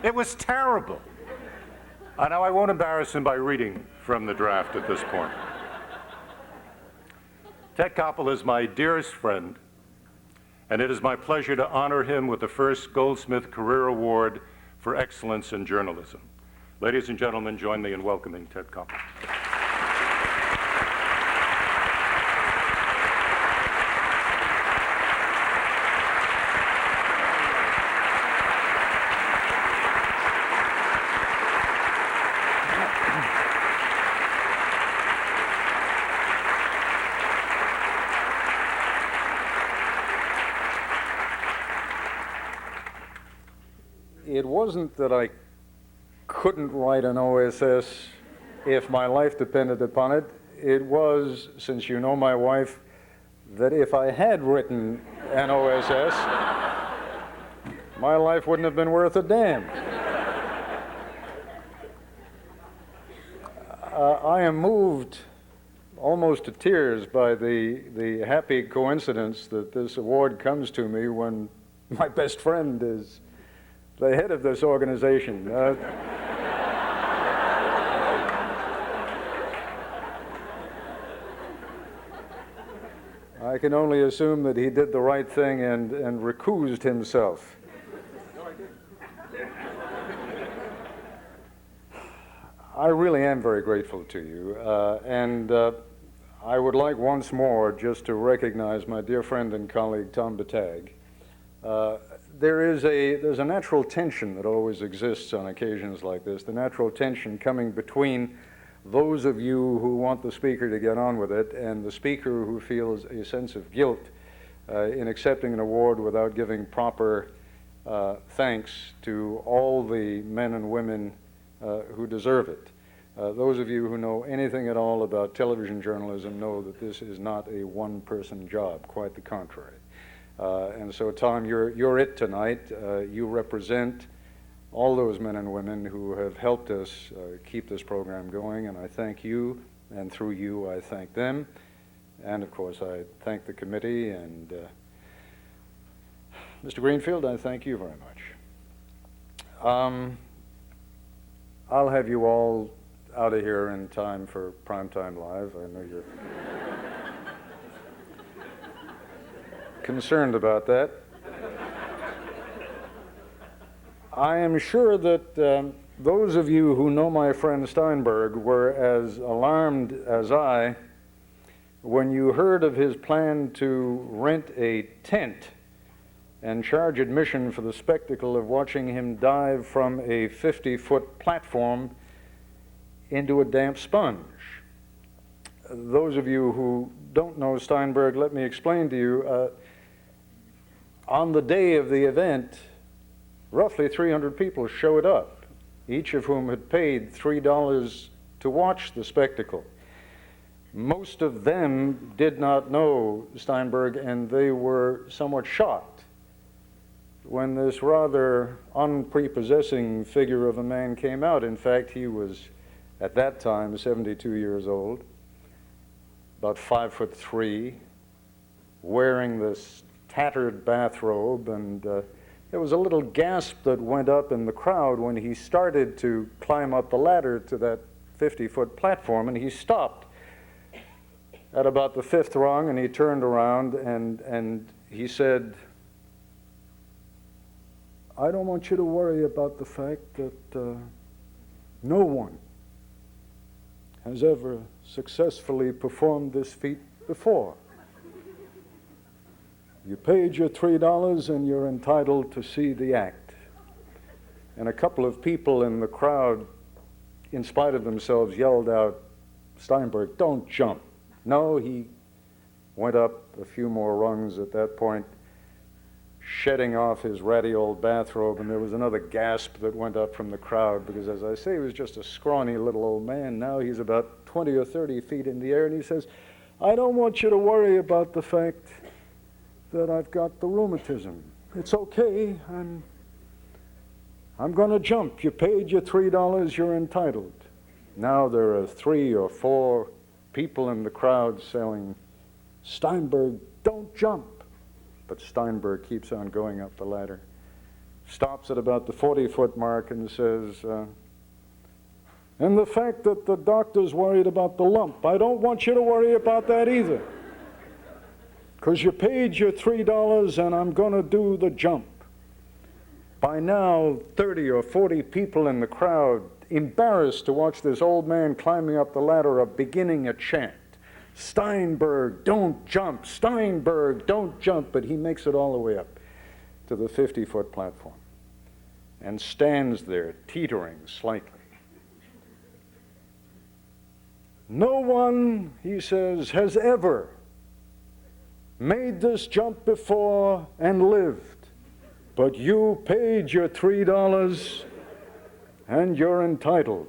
It was terrible. Now, I won't embarrass him by reading from the draft at this point. Ted Koppel is my dearest friend, and it is my pleasure to honor him with the first Goldsmith Career Award for Excellence in Journalism. Ladies and gentlemen, join me in welcoming Ted Koppel. It wasn't that I couldn't write an OSS if my life depended upon it. It was, since you know my wife, that if I had written an OSS, my life wouldn't have been worth a damn. I am moved almost to tears by the happy coincidence that this award comes to me when my best friend is the head of this organization. I can only assume that he did the right thing and recused himself. No, I didn't. I really am very grateful to you, and I would like once more just to recognize my dear friend and colleague Tom Batag. There's a natural tension that always exists on occasions like this, the natural tension coming between those of you who want the speaker to get on with it and the speaker who feels a sense of guilt in accepting an award without giving proper thanks to all the men and women who deserve it. Those of you who know anything at all about television journalism know that this is not a one-person job, quite the contrary. And so, Tom, you're it tonight. You represent all those men and women who have helped us keep this program going, and I thank you, and through you, I thank them. And, of course, I thank the committee, and Mr. Greenfield, I thank you very much. I'll have you all out of here in time for Primetime Live. I know you're concerned about that. I am sure that those of you who know my friend Steinberg were as alarmed as I when you heard of his plan to rent a tent and charge admission for the spectacle of watching him dive from a 50-foot platform into a damp sponge. Those of you who don't know Steinberg, let me explain to you. On the day of the event, roughly 300 people showed up, each of whom had paid $3 to watch the spectacle. Most of them did not know Steinberg, and they were somewhat shocked when this rather unprepossessing figure of a man came out. In fact, he was, at that time, 72 years old, about 5'3", wearing this tattered bathrobe, and there was a little gasp that went up in the crowd when he started to climb up the ladder to that 50-foot platform, and he stopped at about the fifth rung, and he turned around and he said, "I don't want you to worry about the fact that no one has ever successfully performed this feat before. You paid your $3 and you're entitled to see the act." And a couple of people in the crowd, in spite of themselves, yelled out, "Steinberg, don't jump." No, he went up a few more rungs at that point, shedding off his ratty old bathrobe, and there was another gasp that went up from the crowd because, as I say, he was just a scrawny little old man. Now he's about 20 or 30 feet in the air, and he says, "I don't want you to worry about the fact that I've got the rheumatism. It's okay, I'm going to jump. You paid your $3, you're entitled." Now there are 3 or 4 people in the crowd saying, "Steinberg, don't jump." But Steinberg keeps on going up the ladder, stops at about the 40-foot mark and says, "And the fact that the doctor's worried about the lump, I don't want you to worry about that either, because you paid your $3 and I'm going to do the jump." By now, 30 or 40 people in the crowd, embarrassed to watch this old man climbing up the ladder, are beginning a chant. "Steinberg, don't jump! Steinberg, don't jump!" But he makes it all the way up to the 50-foot platform and stands there teetering slightly. "No one," he says, "has ever made this jump before and lived, but you paid your $3 and you're entitled."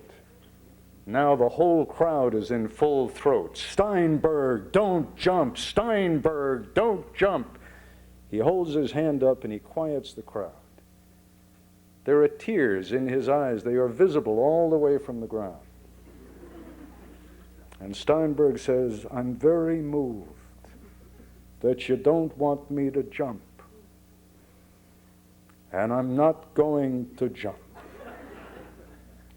Now the whole crowd is in full throat. "Steinberg, don't jump! Steinberg, don't jump!" He holds his hand up and he quiets the crowd. There are tears in his eyes. They are visible all the way from the ground. And Steinberg says, "I'm very moved that you don't want me to jump. And I'm not going to jump."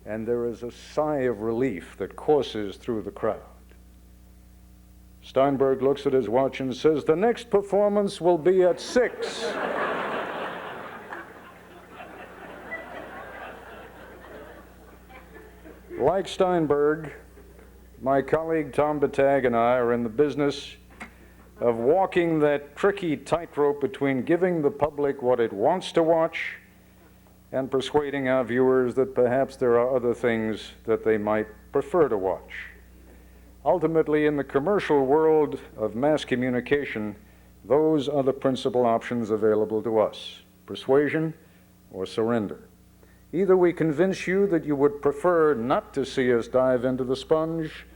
And there is a sigh of relief that courses through the crowd. Steinberg looks at his watch and says, "The next performance will be at 6. Like Steinberg, my colleague Tom Battag and I are in the business of walking that tricky tightrope between giving the public what it wants to watch and persuading our viewers that perhaps there are other things that they might prefer to watch. Ultimately, in the commercial world of mass communication, those are the principal options available to us: persuasion or surrender. Either we convince you that you would prefer not to see us dive into the sponge,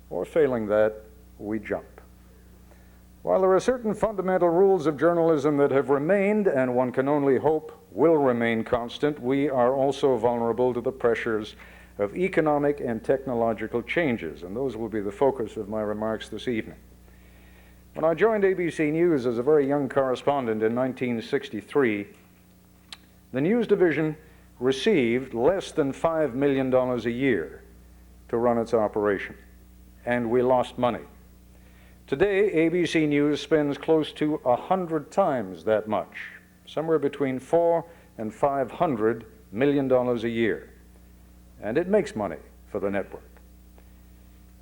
or failing that, we jump. While there are certain fundamental rules of journalism that have remained, and one can only hope will remain constant, we are also vulnerable to the pressures of economic and technological changes, and those will be the focus of my remarks this evening. When I joined ABC News as a very young correspondent in 1963, the news division received less than $5 million a year to run its operation, and we lost money. Today, ABC News spends close to 100 times that much, somewhere between $400 and $500 million a year, and it makes money for the network.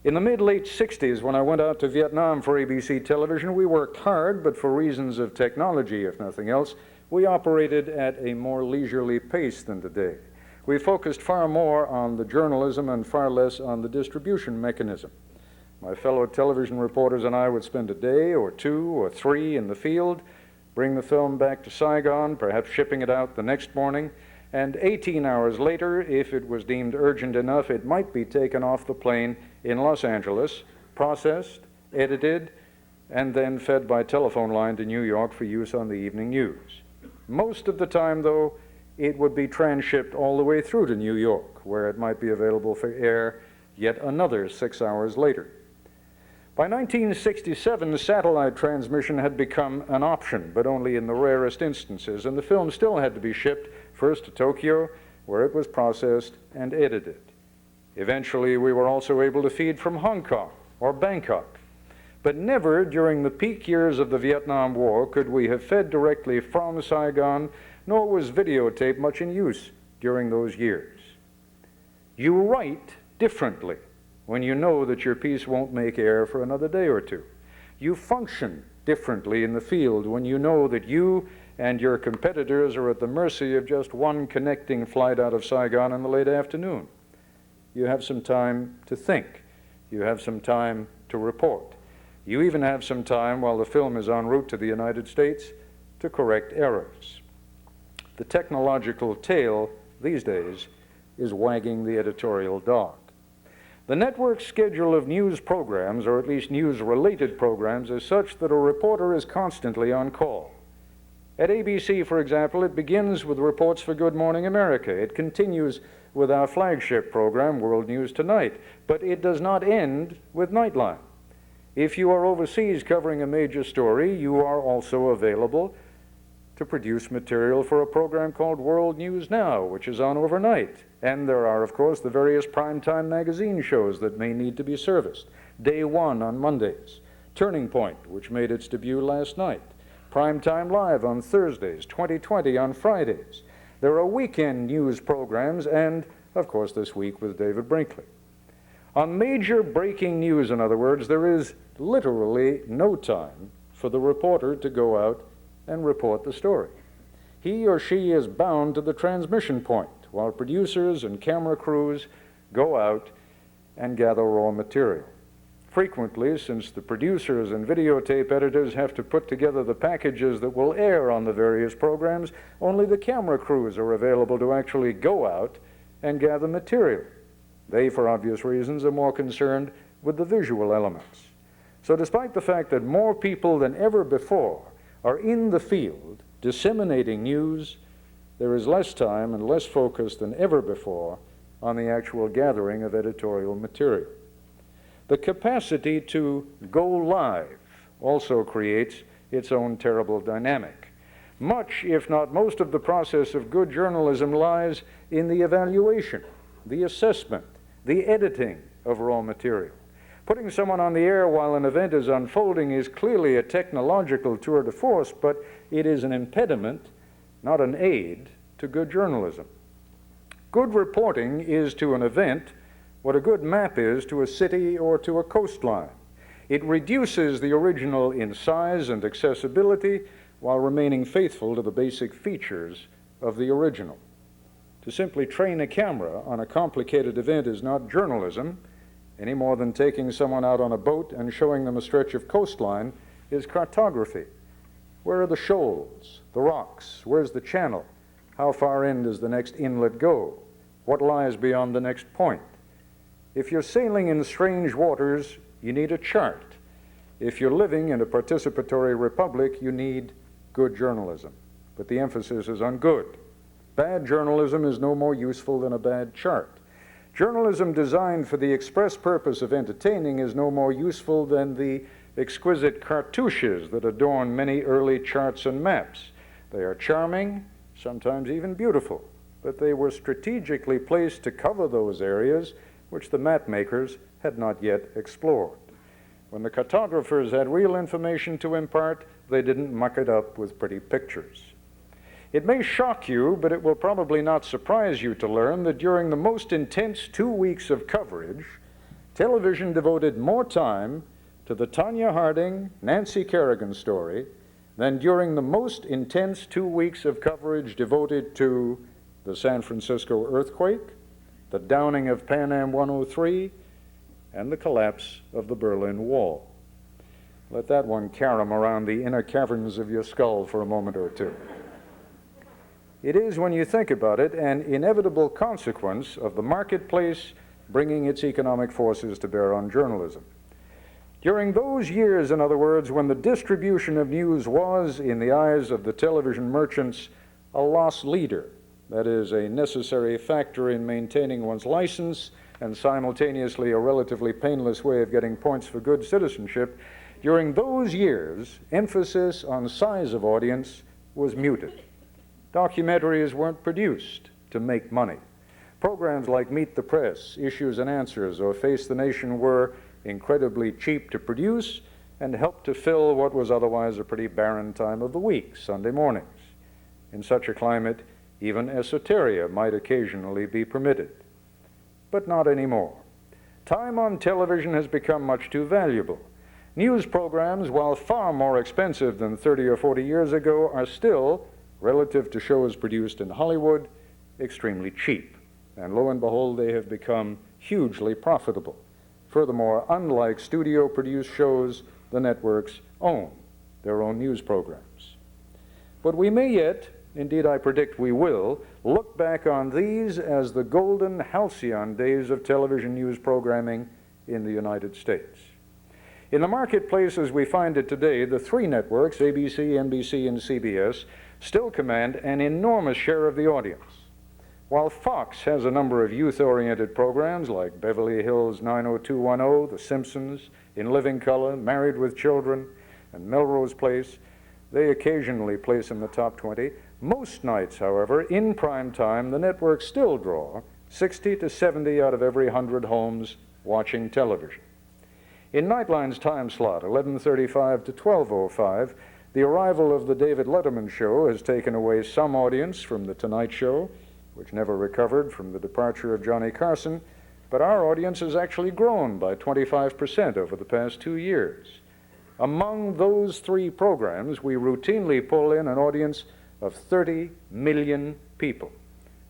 In the mid-late 60s, when I went out to Vietnam for ABC television, we worked hard, but for reasons of technology, if nothing else, we operated at a more leisurely pace than today. We focused far more on the journalism and far less on the distribution mechanism. My fellow television reporters and I would spend a day or 2 or 3 in the field, bring the film back to Saigon, perhaps shipping it out the next morning, and 18 hours later, if it was deemed urgent enough, it might be taken off the plane in Los Angeles, processed, edited, and then fed by telephone line to New York for use on the evening news. Most of the time, though, it would be transshipped all the way through to New York, where it might be available for air yet another 6 hours later. By 1967, satellite transmission had become an option, but only in the rarest instances, and the film still had to be shipped first to Tokyo, where it was processed and edited. Eventually, we were also able to feed from Hong Kong or Bangkok. But never during the peak years of the Vietnam War could we have fed directly from Saigon, nor was videotape much in use during those years. You write differently when you know that your piece won't make air for another day or 2. You function differently in the field when you know that you and your competitors are at the mercy of just one connecting flight out of Saigon in the late afternoon. You have some time to think. You have some time to report. You even have some time while the film is en route to the United States to correct errors. The technological tail these days is wagging the editorial dog. The network's schedule of news programs, or at least news-related programs, is such that a reporter is constantly on call. At ABC, for example, it begins with reports for Good Morning America. It continues with our flagship program, World News Tonight, but it does not end with Nightline. If you are overseas covering a major story, you are also available to produce material for a program called World News Now, which is on overnight. And there are, of course, the various primetime magazine shows that may need to be serviced. Day One on Mondays, Turning Point, which made its debut last night, Primetime Live on Thursdays, 2020 on Fridays. There are weekend news programs and, of course, This Week with David Brinkley. On major breaking news, in other words, there is literally no time for the reporter to go out and report the story. He or she is bound to the transmission point while producers and camera crews go out and gather raw material. Frequently, since the producers and videotape editors have to put together the packages that will air on the various programs, only the camera crews are available to actually go out and gather material. They, for obvious reasons, are more concerned with the visual elements. So despite the fact that more people than ever before are in the field disseminating news, there is less time and less focus than ever before on the actual gathering of editorial material. The capacity to go live also creates its own terrible dynamic. Much, if not most, of the process of good journalism lies in the evaluation, the assessment, the editing of raw material. Putting someone on the air while an event is unfolding is clearly a technological tour de force, but it is an impediment, not an aid, to good journalism. Good reporting is to an event what a good map is to a city or to a coastline. It reduces the original in size and accessibility while remaining faithful to the basic features of the original. To simply train a camera on a complicated event is not journalism, any more than taking someone out on a boat and showing them a stretch of coastline is cartography. Where are the shoals, the rocks? Where's the channel? How far in does the next inlet go? What lies beyond the next point? If you're sailing in strange waters, you need a chart. If you're living in a participatory republic, you need good journalism. But the emphasis is on good. Bad journalism is no more useful than a bad chart. Journalism designed for the express purpose of entertaining is no more useful than the exquisite cartouches that adorn many early charts and maps. They are charming, sometimes even beautiful, but they were strategically placed to cover those areas which the map makers had not yet explored. When the cartographers had real information to impart, they didn't muck it up with pretty pictures. It may shock you, but it will probably not surprise you to learn that during the most intense 2 weeks of coverage, television devoted more time to the Tonya Harding, Nancy Kerrigan story than during the most intense 2 weeks of coverage devoted to the San Francisco earthquake, the downing of Pan Am 103, and the collapse of the Berlin Wall. Let that one carom around the inner caverns of your skull for a moment or two. It is, when you think about it, an inevitable consequence of the marketplace bringing its economic forces to bear on journalism. During those years, in other words, when the distribution of news was, in the eyes of the television merchants, a loss leader, that is, a necessary factor in maintaining one's license and simultaneously a relatively painless way of getting points for good citizenship, during those years, emphasis on size of audience was muted. Documentaries weren't produced to make money. Programs like Meet the Press, Issues and Answers, or Face the Nation were incredibly cheap to produce and helped to fill what was otherwise a pretty barren time of the week, Sunday mornings. In such a climate, even esoteria might occasionally be permitted. But not anymore. Time on television has become much too valuable. News programs, while far more expensive than 30 or 40 years ago, are still, relative to shows produced in Hollywood, extremely cheap. And lo and behold, they have become hugely profitable. Furthermore, unlike studio-produced shows, the networks own their own news programs. But we may yet, indeed I predict we will, look back on these as the golden halcyon days of television news programming in the United States. In the marketplace as we find it today, the three networks, ABC, NBC, and CBS, still command an enormous share of the audience. While Fox has a number of youth-oriented programs like Beverly Hills 90210, The Simpsons, In Living Color, Married with Children, and Melrose Place, they occasionally place in the top 20. Most nights, however, in prime time, the networks still draw 60 to 70 out of every 100 homes watching television. In Nightline's time slot, 11:35 to 12:05, the arrival of the David Letterman Show has taken away some audience from The Tonight Show, which never recovered from the departure of Johnny Carson, but our audience has actually grown by 25% over the past 2 years. Among those three programs, we routinely pull in an audience of 30 million people,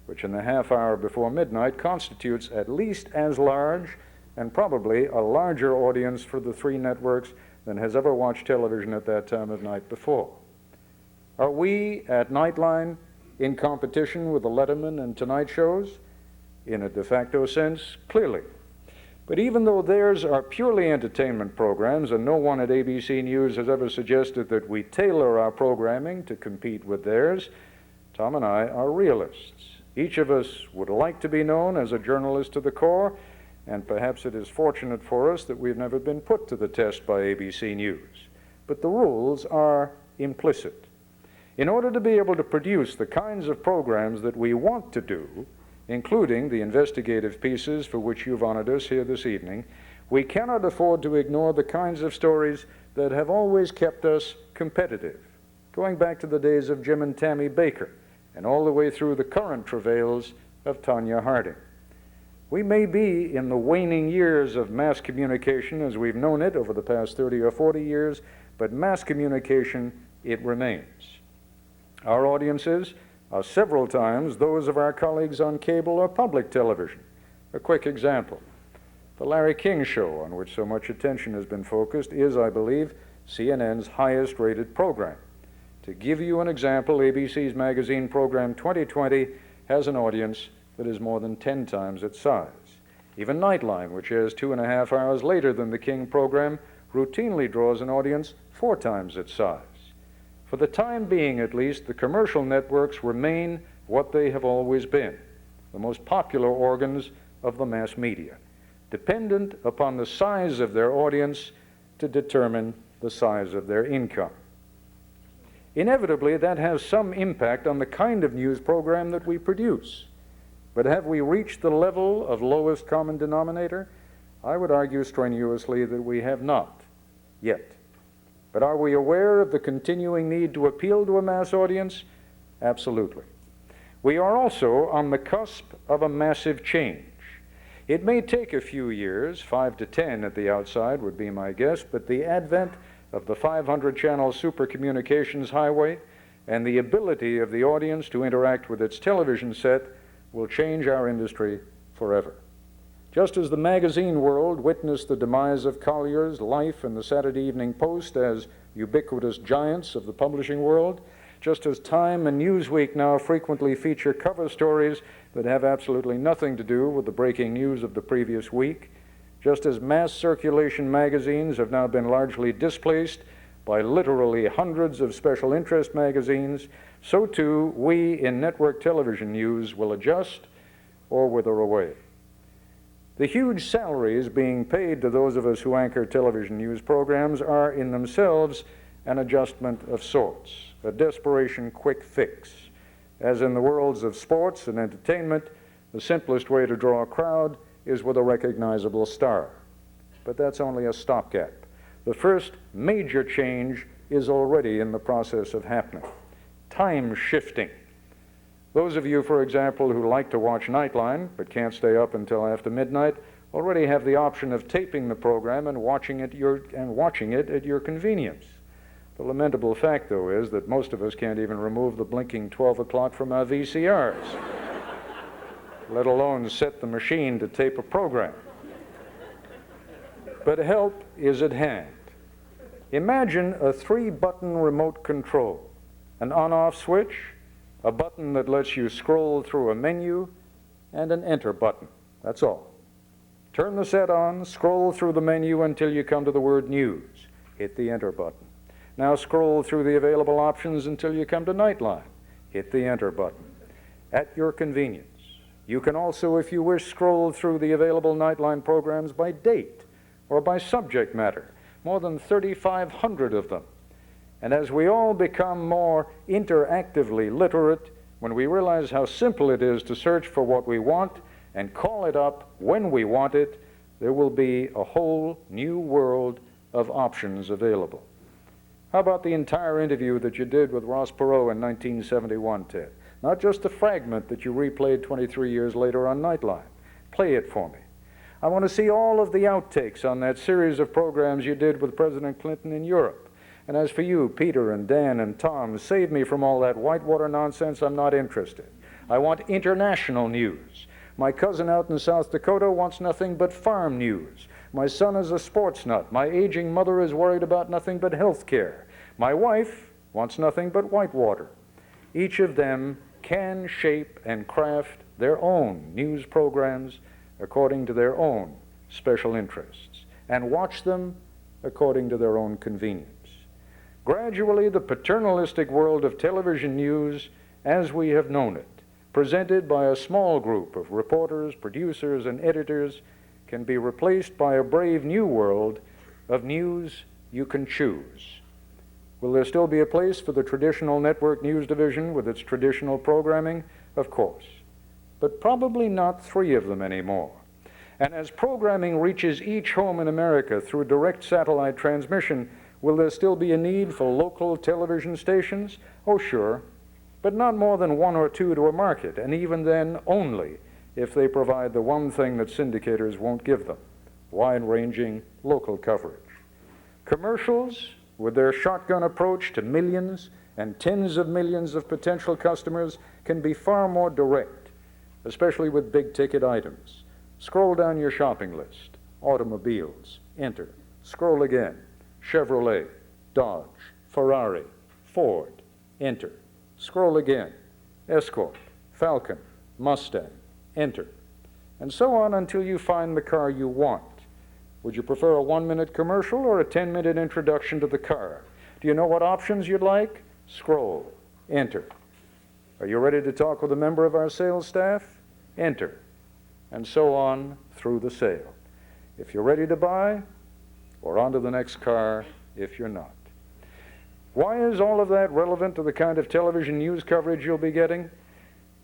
which in the half hour before midnight constitutes at least as large and probably a larger audience for the three networks than has ever watched television at that time of night before. Are we at Nightline in competition with the Letterman and Tonight shows? In a de facto sense, clearly. But even though theirs are purely entertainment programs, and no one at ABC News has ever suggested that we tailor our programming to compete with theirs, Tom and I are realists. Each of us would like to be known as a journalist to the core, and perhaps it is fortunate for us that we've never been put to the test by ABC News. But the rules are implicit. In order to be able to produce the kinds of programs that we want to do, including the investigative pieces for which you've honored us here this evening, we cannot afford to ignore the kinds of stories that have always kept us competitive, going back to the days of Jim and Tammy Baker, and all the way through the current travails of Tonya Harding. We may be in the waning years of mass communication as we've known it over the past 30 or 40 years, but mass communication, it remains. Our audiences are several times those of our colleagues on cable or public television. A quick example. The Larry King Show, on which so much attention has been focused, is, I believe, CNN's highest-rated program. To give you an example, ABC's magazine program 2020 has an audience that is more than 10 times its size. Even Nightline, which airs 2.5 hours later than the King program, routinely draws an audience 4 times its size. For the time being, at least, the commercial networks remain what they have always been, the most popular organs of the mass media, dependent upon the size of their audience to determine the size of their income. Inevitably, that has some impact on the kind of news program that we produce. But have we reached the level of lowest common denominator? I would argue strenuously that we have not yet. But are we aware of the continuing need to appeal to a mass audience? Absolutely. We are also on the cusp of a massive change. It may take a few years, 5 to 10 at the outside would be my guess, but the advent of the 500-channel supercommunications highway and the ability of the audience to interact with its television set will change our industry forever. Just as the magazine world witnessed the demise of Collier's, Life, and the Saturday Evening Post as ubiquitous giants of the publishing world, just as Time and Newsweek now frequently feature cover stories that have absolutely nothing to do with the breaking news of the previous week, just as mass circulation magazines have now been largely displaced by literally hundreds of special interest magazines, so too we in network television news will adjust or wither away. The huge salaries being paid to those of us who anchor television news programs are in themselves an adjustment of sorts, a desperation quick fix. As in the worlds of sports and entertainment, the simplest way to draw a crowd is with a recognizable star. But that's only a stopgap. The first major change is already in the process of happening. Time shifting. Those of you, for example, who like to watch Nightline but can't stay up until after midnight already have the option of taping the program and watching it at your convenience. The lamentable fact, though, is that most of us can't even remove the blinking 12 o'clock from our VCRs, let alone set the machine to tape a program. But help is at hand. Imagine a 3-button remote control, an on-off switch, a button that lets you scroll through a menu, and an enter button. That's all. Turn the set on, scroll through the menu until you come to the word news. Hit the enter button. Now scroll through the available options until you come to Nightline. Hit the enter button. At your convenience. You can also, if you wish, scroll through the available Nightline programs by date or by subject matter, more than 3,500 of them. And as we all become more interactively literate, when we realize how simple it is to search for what we want and call it up when we want it, there will be a whole new world of options available. How about the entire interview that you did with Ross Perot in 1971, Ted? Not just the fragment that you replayed 23 years later on Nightline. Play it for me. I want to see all of the outtakes on that series of programs you did with President Clinton in Europe. And as for you, Peter and Dan and Tom, save me from all that whitewater nonsense. I'm not interested. I want international news. My cousin out in South Dakota wants nothing but farm news. My son is a sports nut. My aging mother is worried about nothing but health care. My wife wants nothing but whitewater. Each of them can shape and craft their own news programs according to their own special interests and watch them according to their own convenience. Gradually, the paternalistic world of television news, as we have known it, presented by a small group of reporters, producers, and editors, can be replaced by a brave new world of news you can choose. Will there still be a place for the traditional network news division with its traditional programming? Of course. But probably not 3 of them anymore. And as programming reaches each home in America through direct satellite transmission, will there still be a need for local television stations? Oh, sure. But not more than 1 or 2 to a market, and even then only if they provide the one thing that syndicators won't give them: wide-ranging local coverage. Commercials, with their shotgun approach to millions and tens of millions of potential customers, can be far more direct, especially with big-ticket items. Scroll down your shopping list. Automobiles, enter. Scroll again. Chevrolet, Dodge, Ferrari, Ford, enter. Scroll again. Escort, Falcon, Mustang, enter. And so on until you find the car you want. Would you prefer a 1-minute commercial or a 10-minute introduction to the car? Do you know what options you'd like? Scroll, enter. Are you ready to talk with a member of our sales staff? Enter. And so on through the sale. If you're ready to buy, or on to the next car if you're not. Why is all of that relevant to the kind of television news coverage you'll be getting?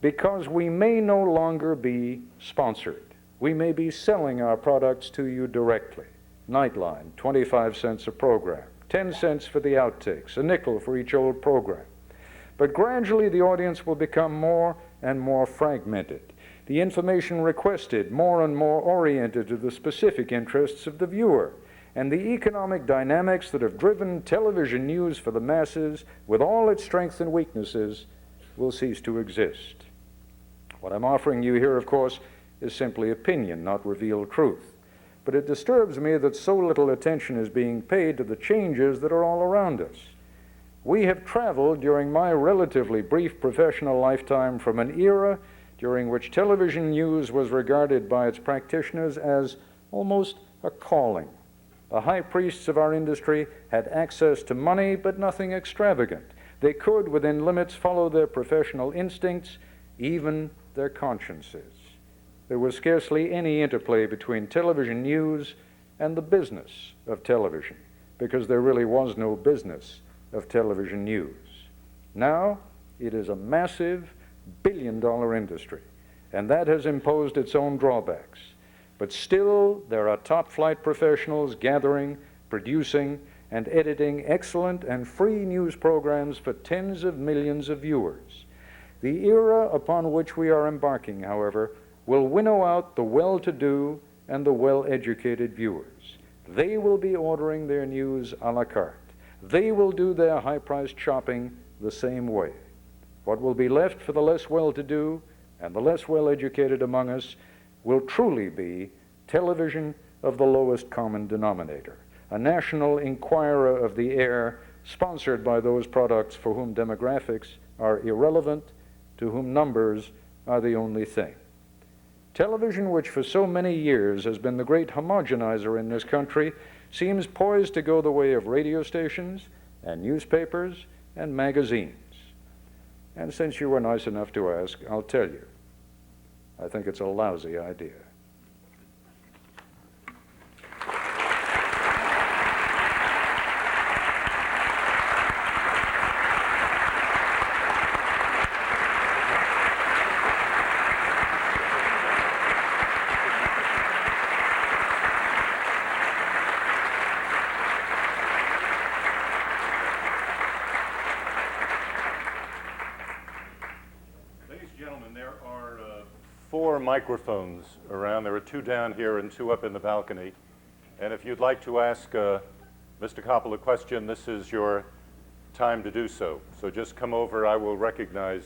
Because we may no longer be sponsored. We may be selling our products to you directly. Nightline, 25 cents a program, 10 cents for the outtakes, a nickel for each old program. But gradually the audience will become more and more fragmented. the information requested more and more oriented to the specific interests of the viewer, and the economic dynamics that have driven television news for the masses, with all its strengths and weaknesses, will cease to exist. What I'm offering you here, of course, is simply opinion, not revealed truth. But it disturbs me that so little attention is being paid to the changes that are all around us. We have traveled during my relatively brief professional lifetime from an era during which television news was regarded by its practitioners as almost a calling. The high priests of our industry had access to money, but nothing extravagant. They could, within limits, follow their professional instincts, even their consciences. There was scarcely any interplay between television news and the business of television, because there really was no business of television news. Now, it is a massive billion-dollar industry, and that has imposed its own drawbacks. But still, there are top-flight professionals gathering, producing, and editing excellent and free news programs for tens of millions of viewers. The era upon which we are embarking, however, will winnow out the well-to-do and the well-educated viewers. They will be ordering their news a la carte. They will do their high-priced shopping the same way. What will be left for the less well-to-do and the less well-educated among us will truly be television of the lowest common denominator, a national inquirer of the air sponsored by those products for whom demographics are irrelevant, to whom numbers are the only thing. Television, which for so many years has been the great homogenizer in this country, seems poised to go the way of radio stations and newspapers and magazines. And since you were nice enough to ask, I'll tell you, I think it's a lousy idea. Microphones around. There are 2 down here and 2 up in the balcony. And if you'd like to ask Mr. Koppel a question, this is your time to do so. So just come over. I will recognize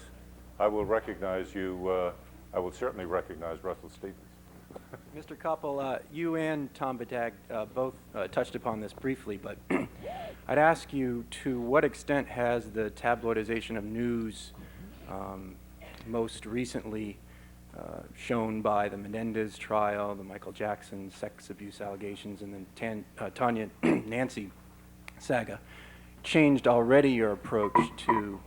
you. I will certainly recognize Russell Stevens. Mr. Koppel, you and Tom Batag both touched upon this briefly, but I'd ask you, to what extent has the tabloidization of news most recently shown by the Menendez trial, the Michael Jackson sex abuse allegations, and then Tanya Nancy saga, changed already your approach to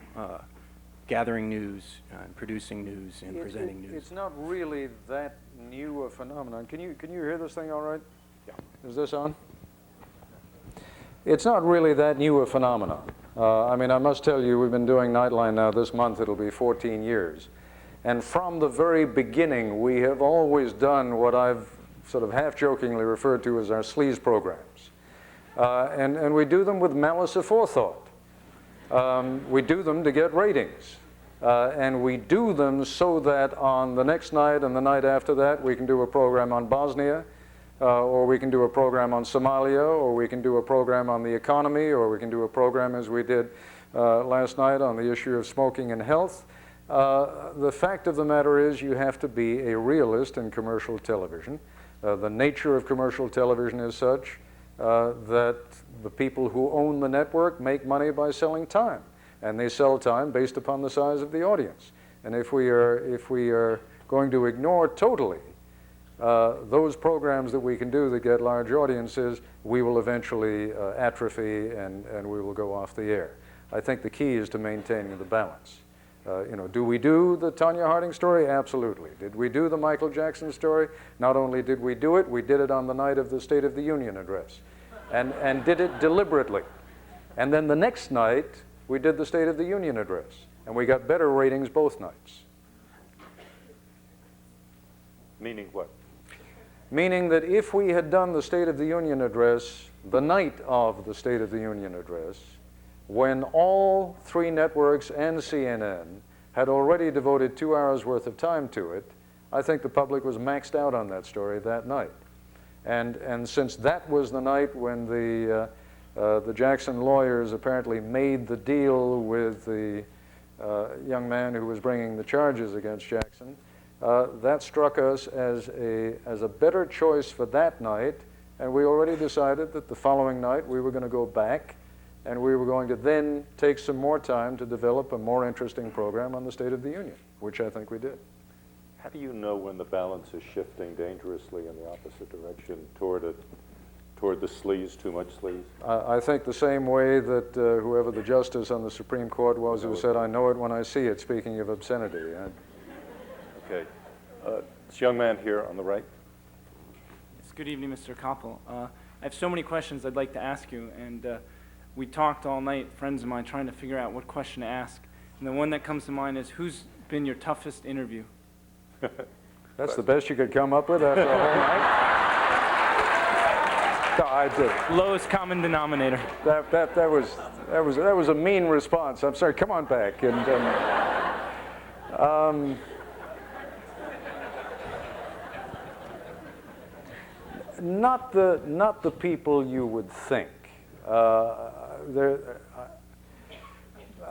gathering news, and producing news, and presenting news? It's not really that new a phenomenon. Can you hear this thing all right? Yeah. Is this on? It's not really that new a phenomenon. I mean, I must tell you, we've been doing Nightline now. This month it'll be 14 years. And from the very beginning, we have always done what I've sort of half-jokingly referred to as our sleaze programs. And we do them with malice aforethought. We do them to get ratings. And we do them so that on the next night and the night after that, we can do a program on Bosnia, or we can do a program on Somalia, or we can do a program on the economy, or we can do a program, as we did last night, on the issue of smoking and health. The fact of the matter is, you have to be a realist in commercial television. The nature of commercial television is such that the people who own the network make money by selling time, and they sell time based upon the size of the audience. And if we are going to ignore totally those programs that we can do that get large audiences, we will eventually atrophy and we will go off the air. I think the key is to maintaining the balance. Do we do the Tonya Harding story? Absolutely. Did we do the Michael Jackson story? Not only did we do it, we did it on the night of the State of the Union address, and did it deliberately. And then the next night, we did the State of the Union address, and we got better ratings both nights. Meaning what? Meaning that if we had done the State of the Union address the night of the State of the Union address, when all 3 networks and CNN had already devoted 2 hours worth of time to it, I think the public was maxed out on that story that night. And since that was the night when the Jackson lawyers apparently made the deal with the young man who was bringing the charges against Jackson, that struck us as a better choice for that night, and we already decided that the following night we were going to go back and we were going to then take some more time to develop a more interesting program on the State of the Union, which I think we did. How do you know when the balance is shifting dangerously in the opposite direction toward the sleaze, too much sleaze? I think the same way that whoever the justice on the Supreme Court was who said, "I know it when I see it," speaking of obscenity. Okay. This young man here on the right. Yes, good evening, Mr. Koppel. I have so many questions I'd like to ask you, and we talked all night, friends of mine, trying to figure out what question to ask. And the one that comes to mind is, who's been your toughest interview? That's the best you could come up with after a whole night? No, I did. Lowest common denominator. That was a mean response. I'm sorry. Come on back. And not the people you would think.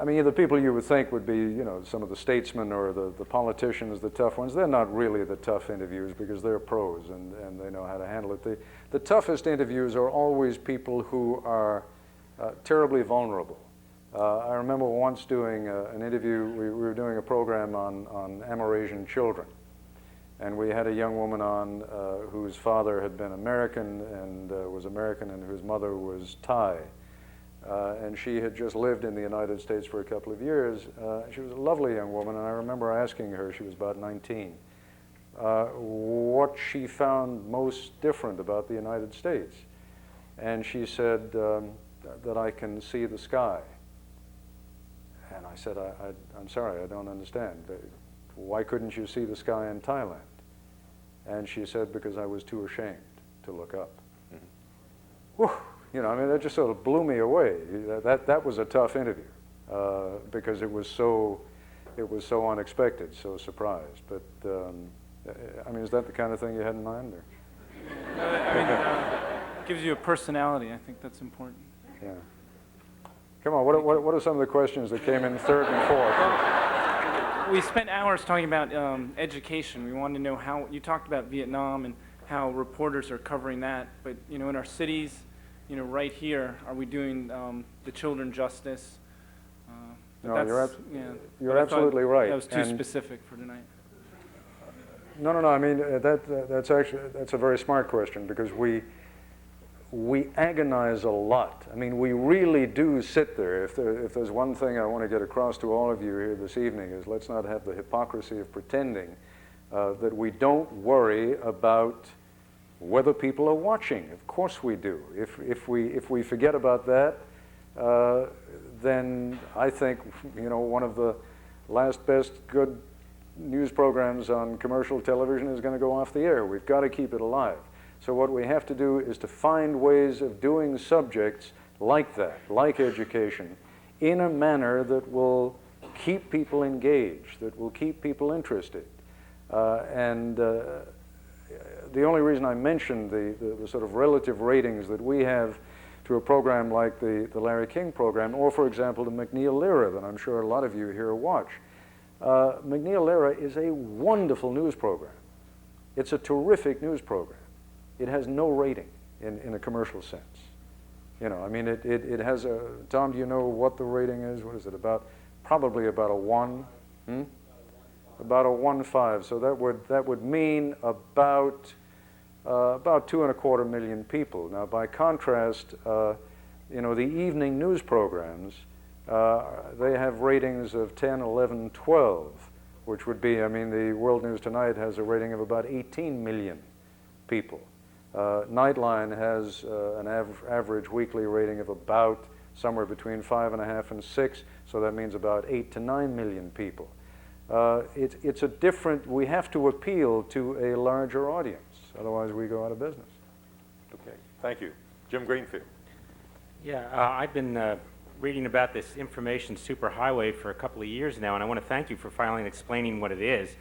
I mean, the people you would think would be, you know, some of the statesmen or the politicians, the tough ones. They're not really the tough interviews because they're pros and they know how to handle it. The toughest interviews are always people who are terribly vulnerable. I remember once doing an interview, we were doing a program on Amerasian children. And we had a young woman on whose father had been American and was American and whose mother was Thai. And she had just lived in the United States for a couple of years. She was a lovely young woman, and I remember asking her, she was about 19, what she found most different about the United States. And she said that I can see the sky. And I said, I'm sorry, I don't understand. Why couldn't you see the sky in Thailand? And she said, because I was too ashamed to look up. Mm-hmm. Whew. You know, I mean, that just sort of blew me away. That was a tough interview because it was so unexpected, so surprised. But I mean, is that the kind of thing you had in mind, or? I mean, gives you a personality. I think that's important. Yeah. Come on. What are some of the questions that came in third and fourth? We spent hours talking about education. We wanted to know how you talked about Vietnam and how reporters are covering that. But you know, in our cities, you know, right here, are we doing the children justice? No, you're But absolutely right. That was too specific for tonight. No. I mean, that's a very smart question because we agonize a lot. I mean, we really do sit there. If there's one thing I want to get across to all of you here this evening is let's not have the hypocrisy of pretending that we don't worry about whether people are watching. Of course we do. If we forget about that, then I think, you know, one of the last best good news programs on commercial television is going to go off the air. We've got to keep it alive. So what we have to do is to find ways of doing subjects like that, like education, in a manner that will keep people engaged, that will keep people interested. The only reason I mentioned the sort of relative ratings that we have to a program like the Larry King program, or for example the McNeil-Lehrer that I'm sure a lot of you here watch. McNeil-Lehrer is a wonderful news program. It's a terrific news program. It has no rating in a commercial sense. You know, I mean, it has a, Tom, do you know what the rating is? What is it, probably about a 1? About a 1.5. So that would mean about 2.25 million people. Now, by contrast, you know, the evening news programs, they have ratings of 10, 11, 12, which would be, I mean, the World News Tonight has a rating of about 18 million people. Nightline has an average weekly rating of about somewhere between 5.5 and 6, so that means about 8 to 9 million people. It's a different, we have to appeal to a larger audience, otherwise we go out of business. Okay, thank you. Jim Greenfield. Yeah, I've been reading about this information superhighway for a couple of years now, and I want to thank you for finally explaining what it is.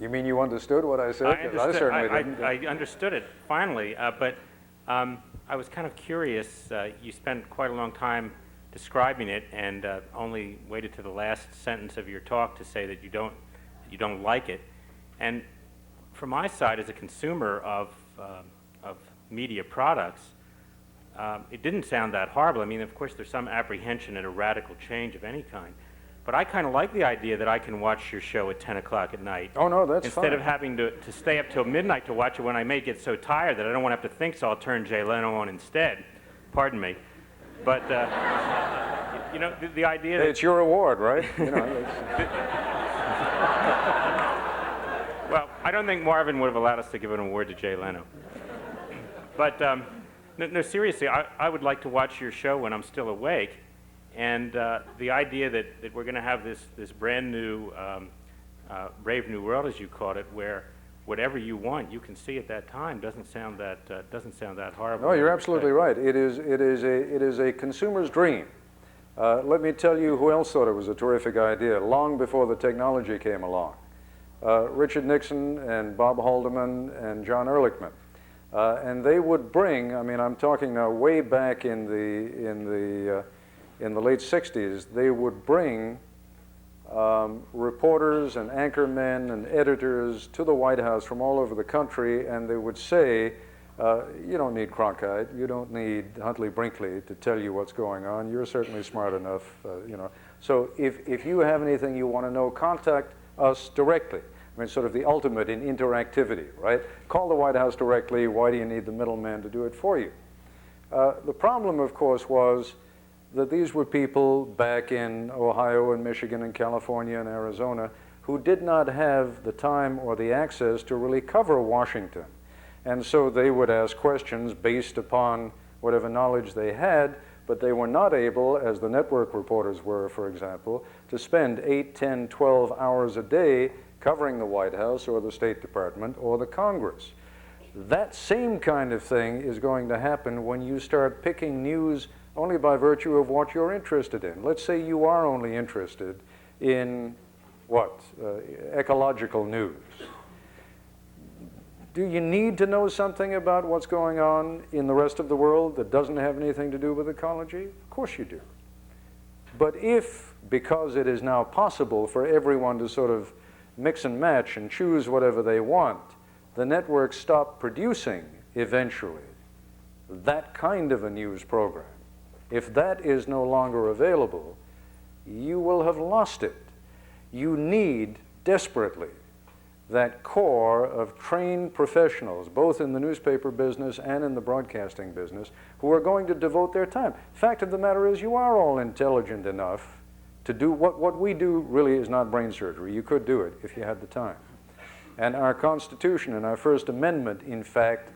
You mean you understood what I said? 'Cause I certainly didn't. I understood it finally, but I was kind of curious. You spent quite a long time describing it, and only waited to the last sentence of your talk to say that you don't like it. And from my side, as a consumer of media products, it didn't sound that horrible. I mean, of course, there's some apprehension at a radical change of any kind. But I kind of like the idea that I can watch your show at 10 o'clock at night. Oh, no, that's instead fine. of having to stay up till midnight to watch it when I may get so tired that I don't want to have to think, so I'll turn Jay Leno on instead. Pardon me. But, you know, the idea that... It's your award, right? You know, well, I don't think Marvin would have allowed us to give an award to Jay Leno. But, no, seriously, I would like to watch your show when I'm still awake. And the idea that we're going to have this brand new, brave new world, as you called it, where whatever you want, you can see at that time, doesn't sound that horrible. no, you're absolutely right. It is a consumer's dream. Let me tell you who else thought it was a terrific idea long before the technology came along. Richard Nixon and Bob Haldeman and John Ehrlichman. And they would bring, I mean, I'm talking now way back in the late 60s, they would bring reporters and anchormen and editors to the White House from all over the country, and they would say, you don't need Cronkite, you don't need Huntley Brinkley to tell you what's going on, you're certainly smart enough, you know. So if you have anything you want to know, contact us directly. I mean, sort of the ultimate in interactivity, right? Call the White House directly, why do you need the middleman to do it for you? The problem, of course, was that these were people back in Ohio and Michigan and California and Arizona who did not have the time or the access to really cover Washington. And so they would ask questions based upon whatever knowledge they had, but they were not able, as the network reporters were, for example, to spend 8, 10, 12 hours a day covering the White House or the State Department or the Congress. That same kind of thing is going to happen when you start picking news only by virtue of what you're interested in. Let's say you are only interested in, what, ecological news. Do you need to know something about what's going on in the rest of the world that doesn't have anything to do with ecology? Of course you do. But if, because it is now possible for everyone to sort of mix and match and choose whatever they want, the networks stop producing, eventually, that kind of a news program, if that is no longer available, you will have lost it. You need, desperately, that core of trained professionals, both in the newspaper business and in the broadcasting business, who are going to devote their time. Fact of the matter is, you are all intelligent enough to do what we do. Really is not brain surgery. You could do it if you had the time. And our Constitution and our First Amendment, in fact,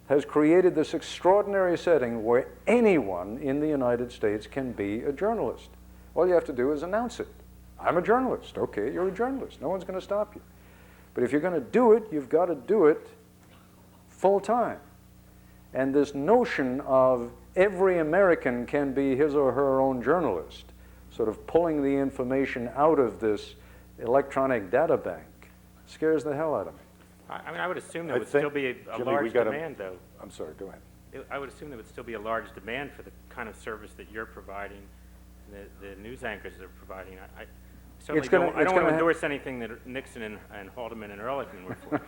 has created this extraordinary setting where anyone in the United States can be a journalist. All you have to do is announce it. I'm a journalist. Okay, you're a journalist. No one's going to stop you. But if you're going to do it, you've got to do it full time. And this notion of every American can be his or her own journalist, sort of pulling the information out of this electronic data bank, scares the hell out of me. I mean, I would assume there would still be a large demand, though. I'm sorry, go ahead. I would assume there would still be a large demand for the kind of service that you're providing, the news anchors are providing. I certainly don't want to endorse anything that Nixon and Haldeman and Ehrlichman were for.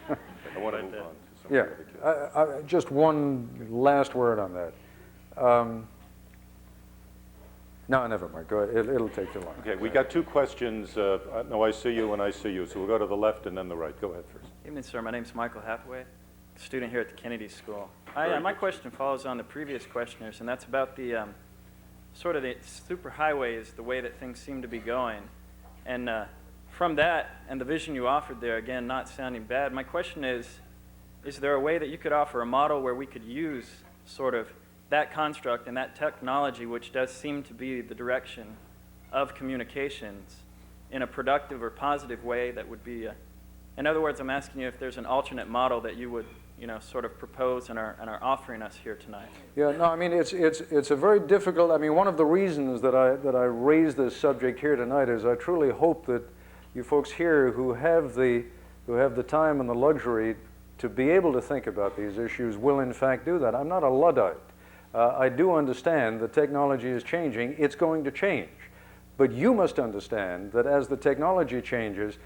I want to move on to some Yeah, of the other just one last word on that. No, never mind. Go ahead. It'll take too long. Okay, we got two questions. No, I see you and I see you. So we'll go to the left and then the right. Go ahead first. Evening, sir. My name's Michael Hathaway, student here at the Kennedy School. My question follows on the previous questioners, and that's about the sort of the superhighways, the way that things seem to be going. And from that and the vision you offered there, again, not sounding bad, my question is there a way that you could offer a model where we could use sort of that construct and that technology, which does seem to be the direction of communications, in a productive or positive way that would be in other words, I'm asking you if there's an alternate model that you would, sort of propose and are offering us here tonight. Yeah, no, I mean, it's a very difficult, I mean, one of the reasons that I raised this subject here tonight is I truly hope that you folks here who have the who have the time and the luxury to be able to think about these issues will in fact do that. I'm not a Luddite. I do understand that technology is changing. It's going to change. But you must understand that as the technology changes,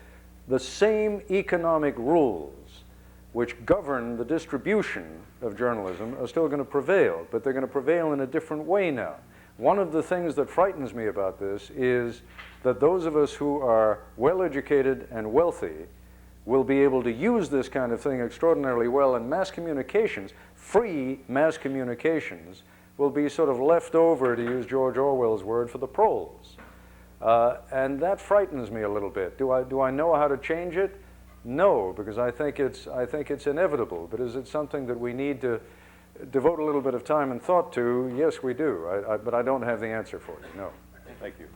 the same economic rules which govern the distribution of journalism are still going to prevail, but they're going to prevail in a different way now. One of the things that frightens me about this is that those of us who are well-educated and wealthy will be able to use this kind of thing extraordinarily well, and mass communications, free mass communications, will be sort of left over, to use George Orwell's word, for the proles. And that frightens me a little bit. Do I know how to change it? No, because I think it's inevitable. But is it something that we need to devote a little bit of time and thought to? Yes, we do. But I don't have the answer for you. No. Thank you.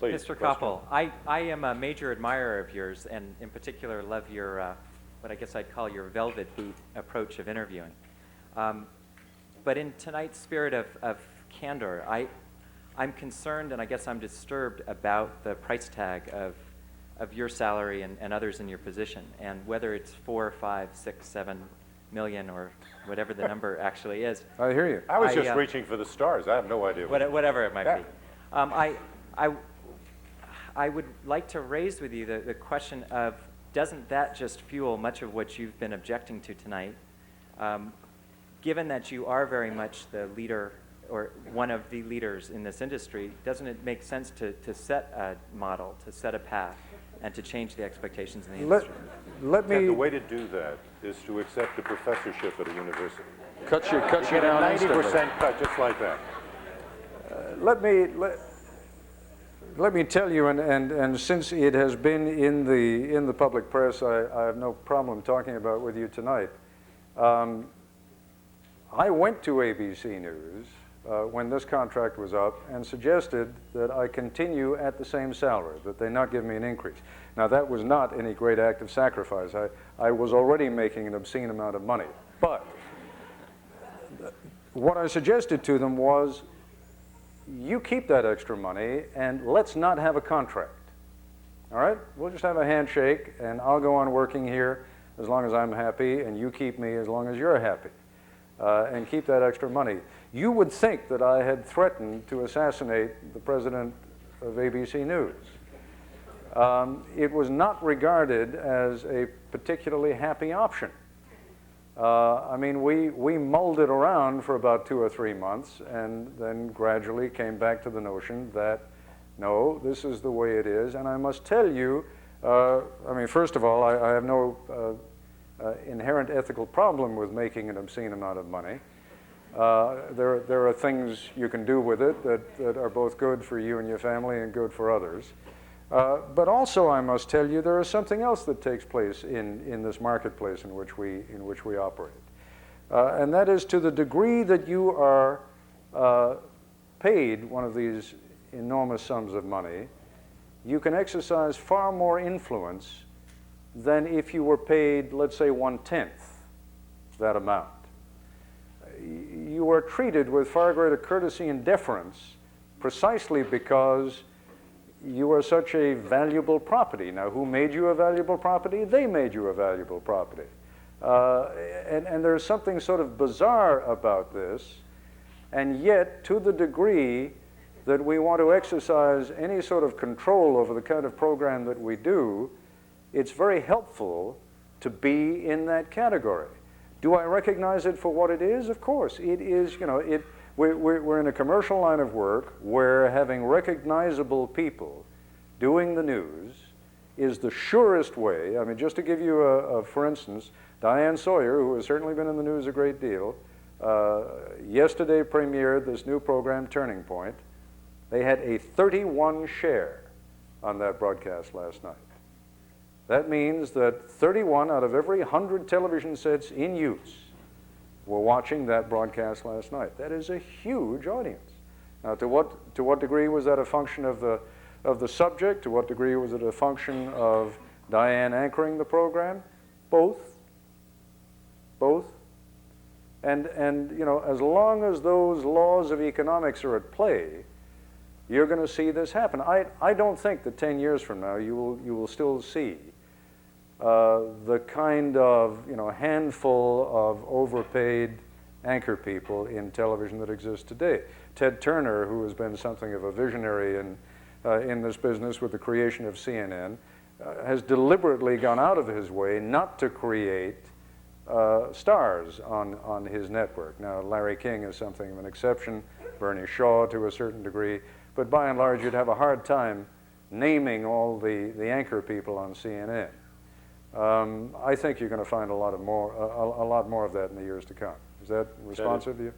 Please, Mr. Koppel, I am a major admirer of yours, and in particular love your, what I guess I'd call your velvet boot approach of interviewing. But in tonight's spirit of candor, I'm concerned, and I guess I'm disturbed about the price tag of your salary and others in your position, and whether it's 4, 5, 6, 7 million or whatever the number actually is. I hear you. I was just reaching for the stars. I have no idea. Whatever it might be. I would like to raise with you the question of, doesn't that just fuel much of what you've been objecting to tonight? Given that you are very much the leader or one of the leaders in this industry, doesn't it make sense to set a model, to set a path, and to change the expectations in the industry? The way to do that is to accept a professorship at a university. Cut you Get down a 90% instantly. cut, just like that. Let me tell you, and since it has been in the public press, I have no problem talking about it with you tonight. I went to ABC News when this contract was up and suggested that I continue at the same salary, that they not give me an increase. Now, that was not any great act of sacrifice. I was already making an obscene amount of money. But what I suggested to them was, you keep that extra money and let's not have a contract. All right? We'll just have a handshake, and I'll go on working here as long as I'm happy, and you keep me as long as you're happy. And keep that extra money. You would think that I had threatened to assassinate the president of ABC News. It was not regarded as a particularly happy option. I mean, we mulled it around for about 2 or 3 months, and then gradually came back to the notion that, no, this is the way it is. And I must tell you, I mean, first of all, I have no inherent ethical problem with making an obscene amount of money. There are things you can do with it that are both good for you and your family and good for others. But also, I must tell you, there is something else that takes place in this marketplace in which we operate. And that is, to the degree that you are paid one of these enormous sums of money, you can exercise far more influence than if you were paid, let's say, 1/10 that amount. You are treated with far greater courtesy and deference precisely because you are such a valuable property. Now, who made you a valuable property? They made you a valuable property. And there's something sort of bizarre about this, and yet, to the degree that we want to exercise any sort of control over the kind of program that we do, it's very helpful to be in that category. Do I recognize it for what it is? Of course. It is, you know, we're in a commercial line of work where having recognizable people doing the news is the surest way. I mean, just to give you for instance, Diane Sawyer, who has certainly been in the news a great deal, yesterday premiered this new program, Turning Point. They had a 31 share on that broadcast last night. That means that 31 out of every 100 television sets in use were watching that broadcast last night. That is a huge audience. Now, to what degree was that a function of the subject? To what degree was it a function of Diane anchoring the program? Both. And you know, as long as those laws of economics are at play, you're going to see this happen. I don't think that 10 years from now you will still see the kind of, handful of overpaid anchor people in television that exists today. Ted Turner, who has been something of a visionary in this business with the creation of CNN, has deliberately gone out of his way not to create stars on his network. Now, Larry King is something of an exception, Bernie Shaw to a certain degree, but by and large, you'd have a hard time naming all the anchor people on CNN. I think you're going to find a lot more of that in the years to come. Is that responsive to you?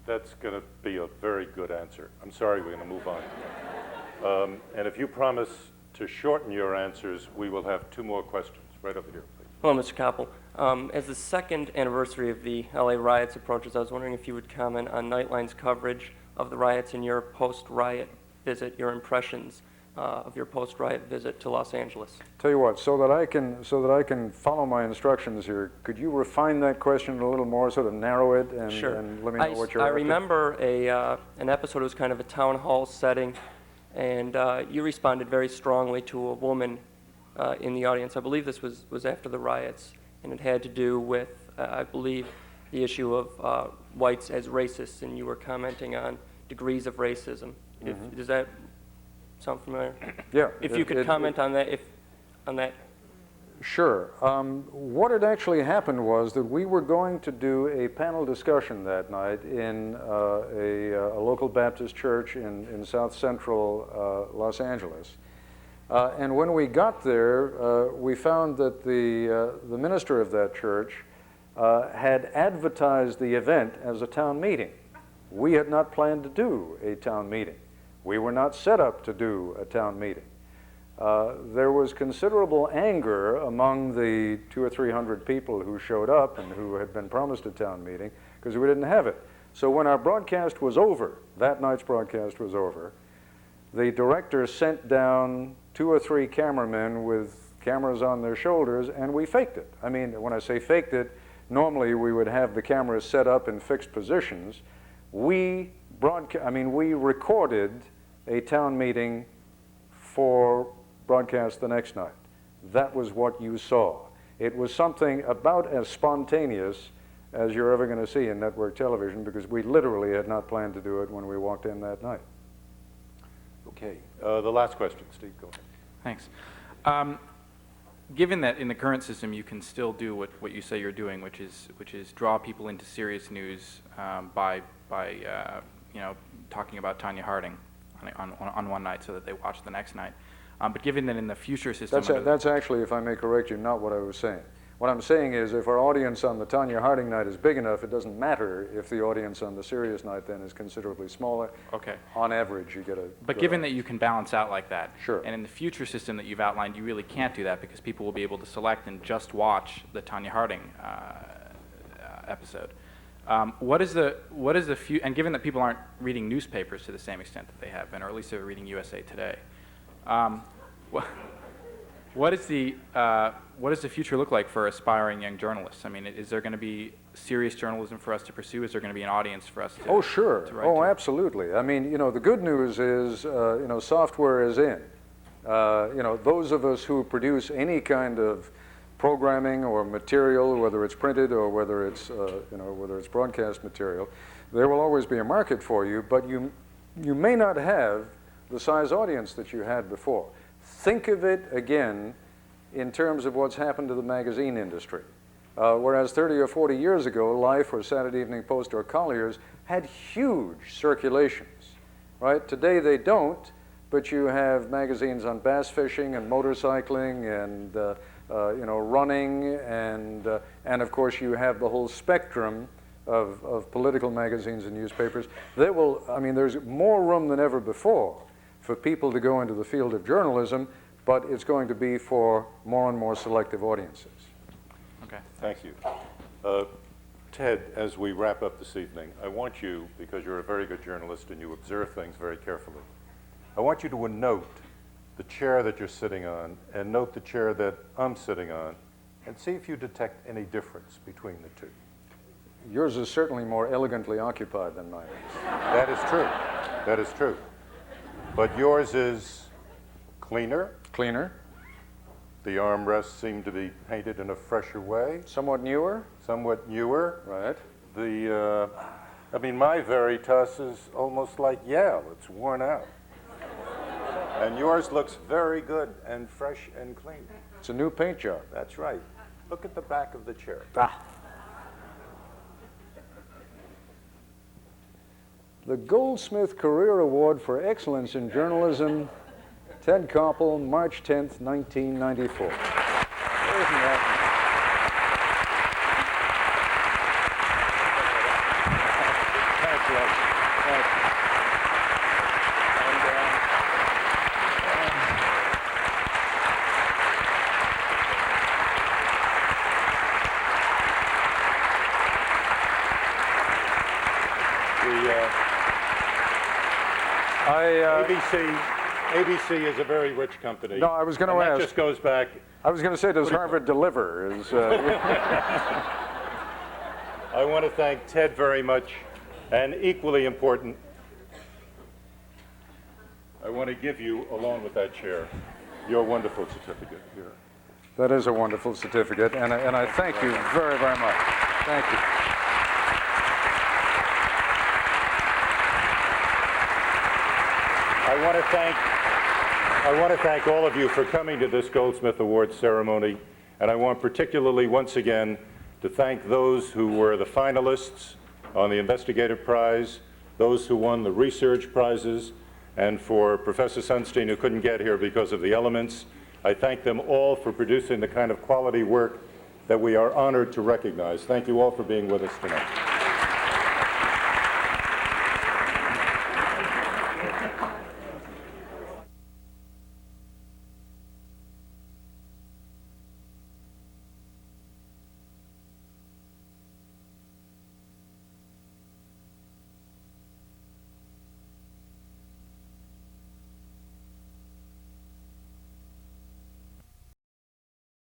That's going to be a very good answer. I'm sorry, we're going to move on. And if you promise to shorten your answers, we will have 2 more questions. Right over here, please. Hello, Mr. Koppel. As the 2nd anniversary of the LA riots approaches, I was wondering if you would comment on Nightline's coverage of the riots and your post-riot visit, your impressions of your post-riot visit to Los Angeles. Tell you what, so that I can follow my instructions here, could you refine that question a little more, sort of narrow it, and, sure. and let me know what you're I after? remember an episode. It was kind of a town hall setting, and you responded very strongly to a woman in the audience. I believe this was after the riots, and it had to do with, I believe, the issue of whites as racists, and you were commenting on degrees of racism. Does that sound familiar? Yeah. If you could comment on that, Sure. What had actually happened was that we were going to do a panel discussion that night in a local Baptist church in South Central Los Angeles. And when we got there, we found that the minister of that church had advertised the event as a town meeting. We had not planned to do a town meeting. We were not set up to do a town meeting. There was considerable anger among the 200 or 300 people who showed up and who had been promised a town meeting because we didn't have it. So when our broadcast was over, that night's broadcast was over, the director sent down 2 or 3 cameramen with cameras on their shoulders, and we faked it. I mean, when I say faked it, normally we would have the cameras set up in fixed positions. We recorded a town meeting for broadcast the next night. That was what you saw. It was something about as spontaneous as you're ever going to see in network television, because we literally had not planned to do it when we walked in that night. Okay. The last question, Steve, go ahead. Thanks. Given that in the current system you can still do what you say you're doing, which is draw people into serious news by talking about Tanya Harding on one night so that they watch the next night. But given that in the future system... That's actually, if I may correct you, not what I was saying. What I'm saying is if our audience on the Tanya Harding night is big enough, it doesn't matter if the audience on the serious night then is considerably smaller. Okay. On average, you get a... But given that you can balance out like that, sure. And in the future system that you've outlined, you really can't do that because people will be able to select and just watch the Tanya Harding episode. What is the and given that people aren't reading newspapers to the same extent that they have been, or at least they're reading USA Today, what does the future look like for aspiring young journalists? I mean, is there going to be serious journalism for us to pursue? Is there going to be an audience for us to Oh, sure. to write Oh, to? absolutely. I mean, the good news is, software is in. Those of us who produce any kind of programming or material, whether it's printed or whether it's broadcast material, there will always be a market for you, but you may not have the size audience that you had before. Think of it again in terms of what's happened to the magazine industry. Whereas 30 or 40 years ago, Life or Saturday Evening Post or Collier's had huge circulations, right? Today they don't, but you have magazines on bass fishing and motorcycling and running, and of course you have the whole spectrum of political magazines and newspapers. There's more room than ever before for people to go into the field of journalism, but it's going to be for more and more selective audiences. Okay. Thank you. Ted, as we wrap up this evening, I want you, because you're a very good journalist and you observe things very carefully, I want you to note the chair that you're sitting on and note the chair that I'm sitting on and see if you detect any difference between the two. Yours is certainly more elegantly occupied than mine is. That is true. That is true. But yours is cleaner. Cleaner. The armrests seem to be painted in a fresher way. Somewhat newer? Somewhat newer. Right. I mean, my Veritas is almost like Yale. It's worn out. And yours looks very good and fresh and clean. It's a new paint job. That's right. Look at the back of the chair. The Goldsmith Career Award for Excellence in Journalism, Ted Koppel, March 10th, 1994. Isn't that Thanks, Rob. ABC is a very rich company. No, I was going to and ask. That just goes back. I was going to say, does Harvard deliver? I want to thank Ted very much, and equally important, I want to give you, along with that chair, your wonderful certificate here. That is a wonderful certificate, and I thank you very, very much. Thank you. I want to thank all of you for coming to this Goldsmith Awards ceremony, and I want particularly once again to thank those who were the finalists on the Investigative Prize, those who won the research prizes, and for Professor Sunstein, who couldn't get here because of the elements. I thank them all for producing the kind of quality work that we are honored to recognize. Thank you all for being with us tonight.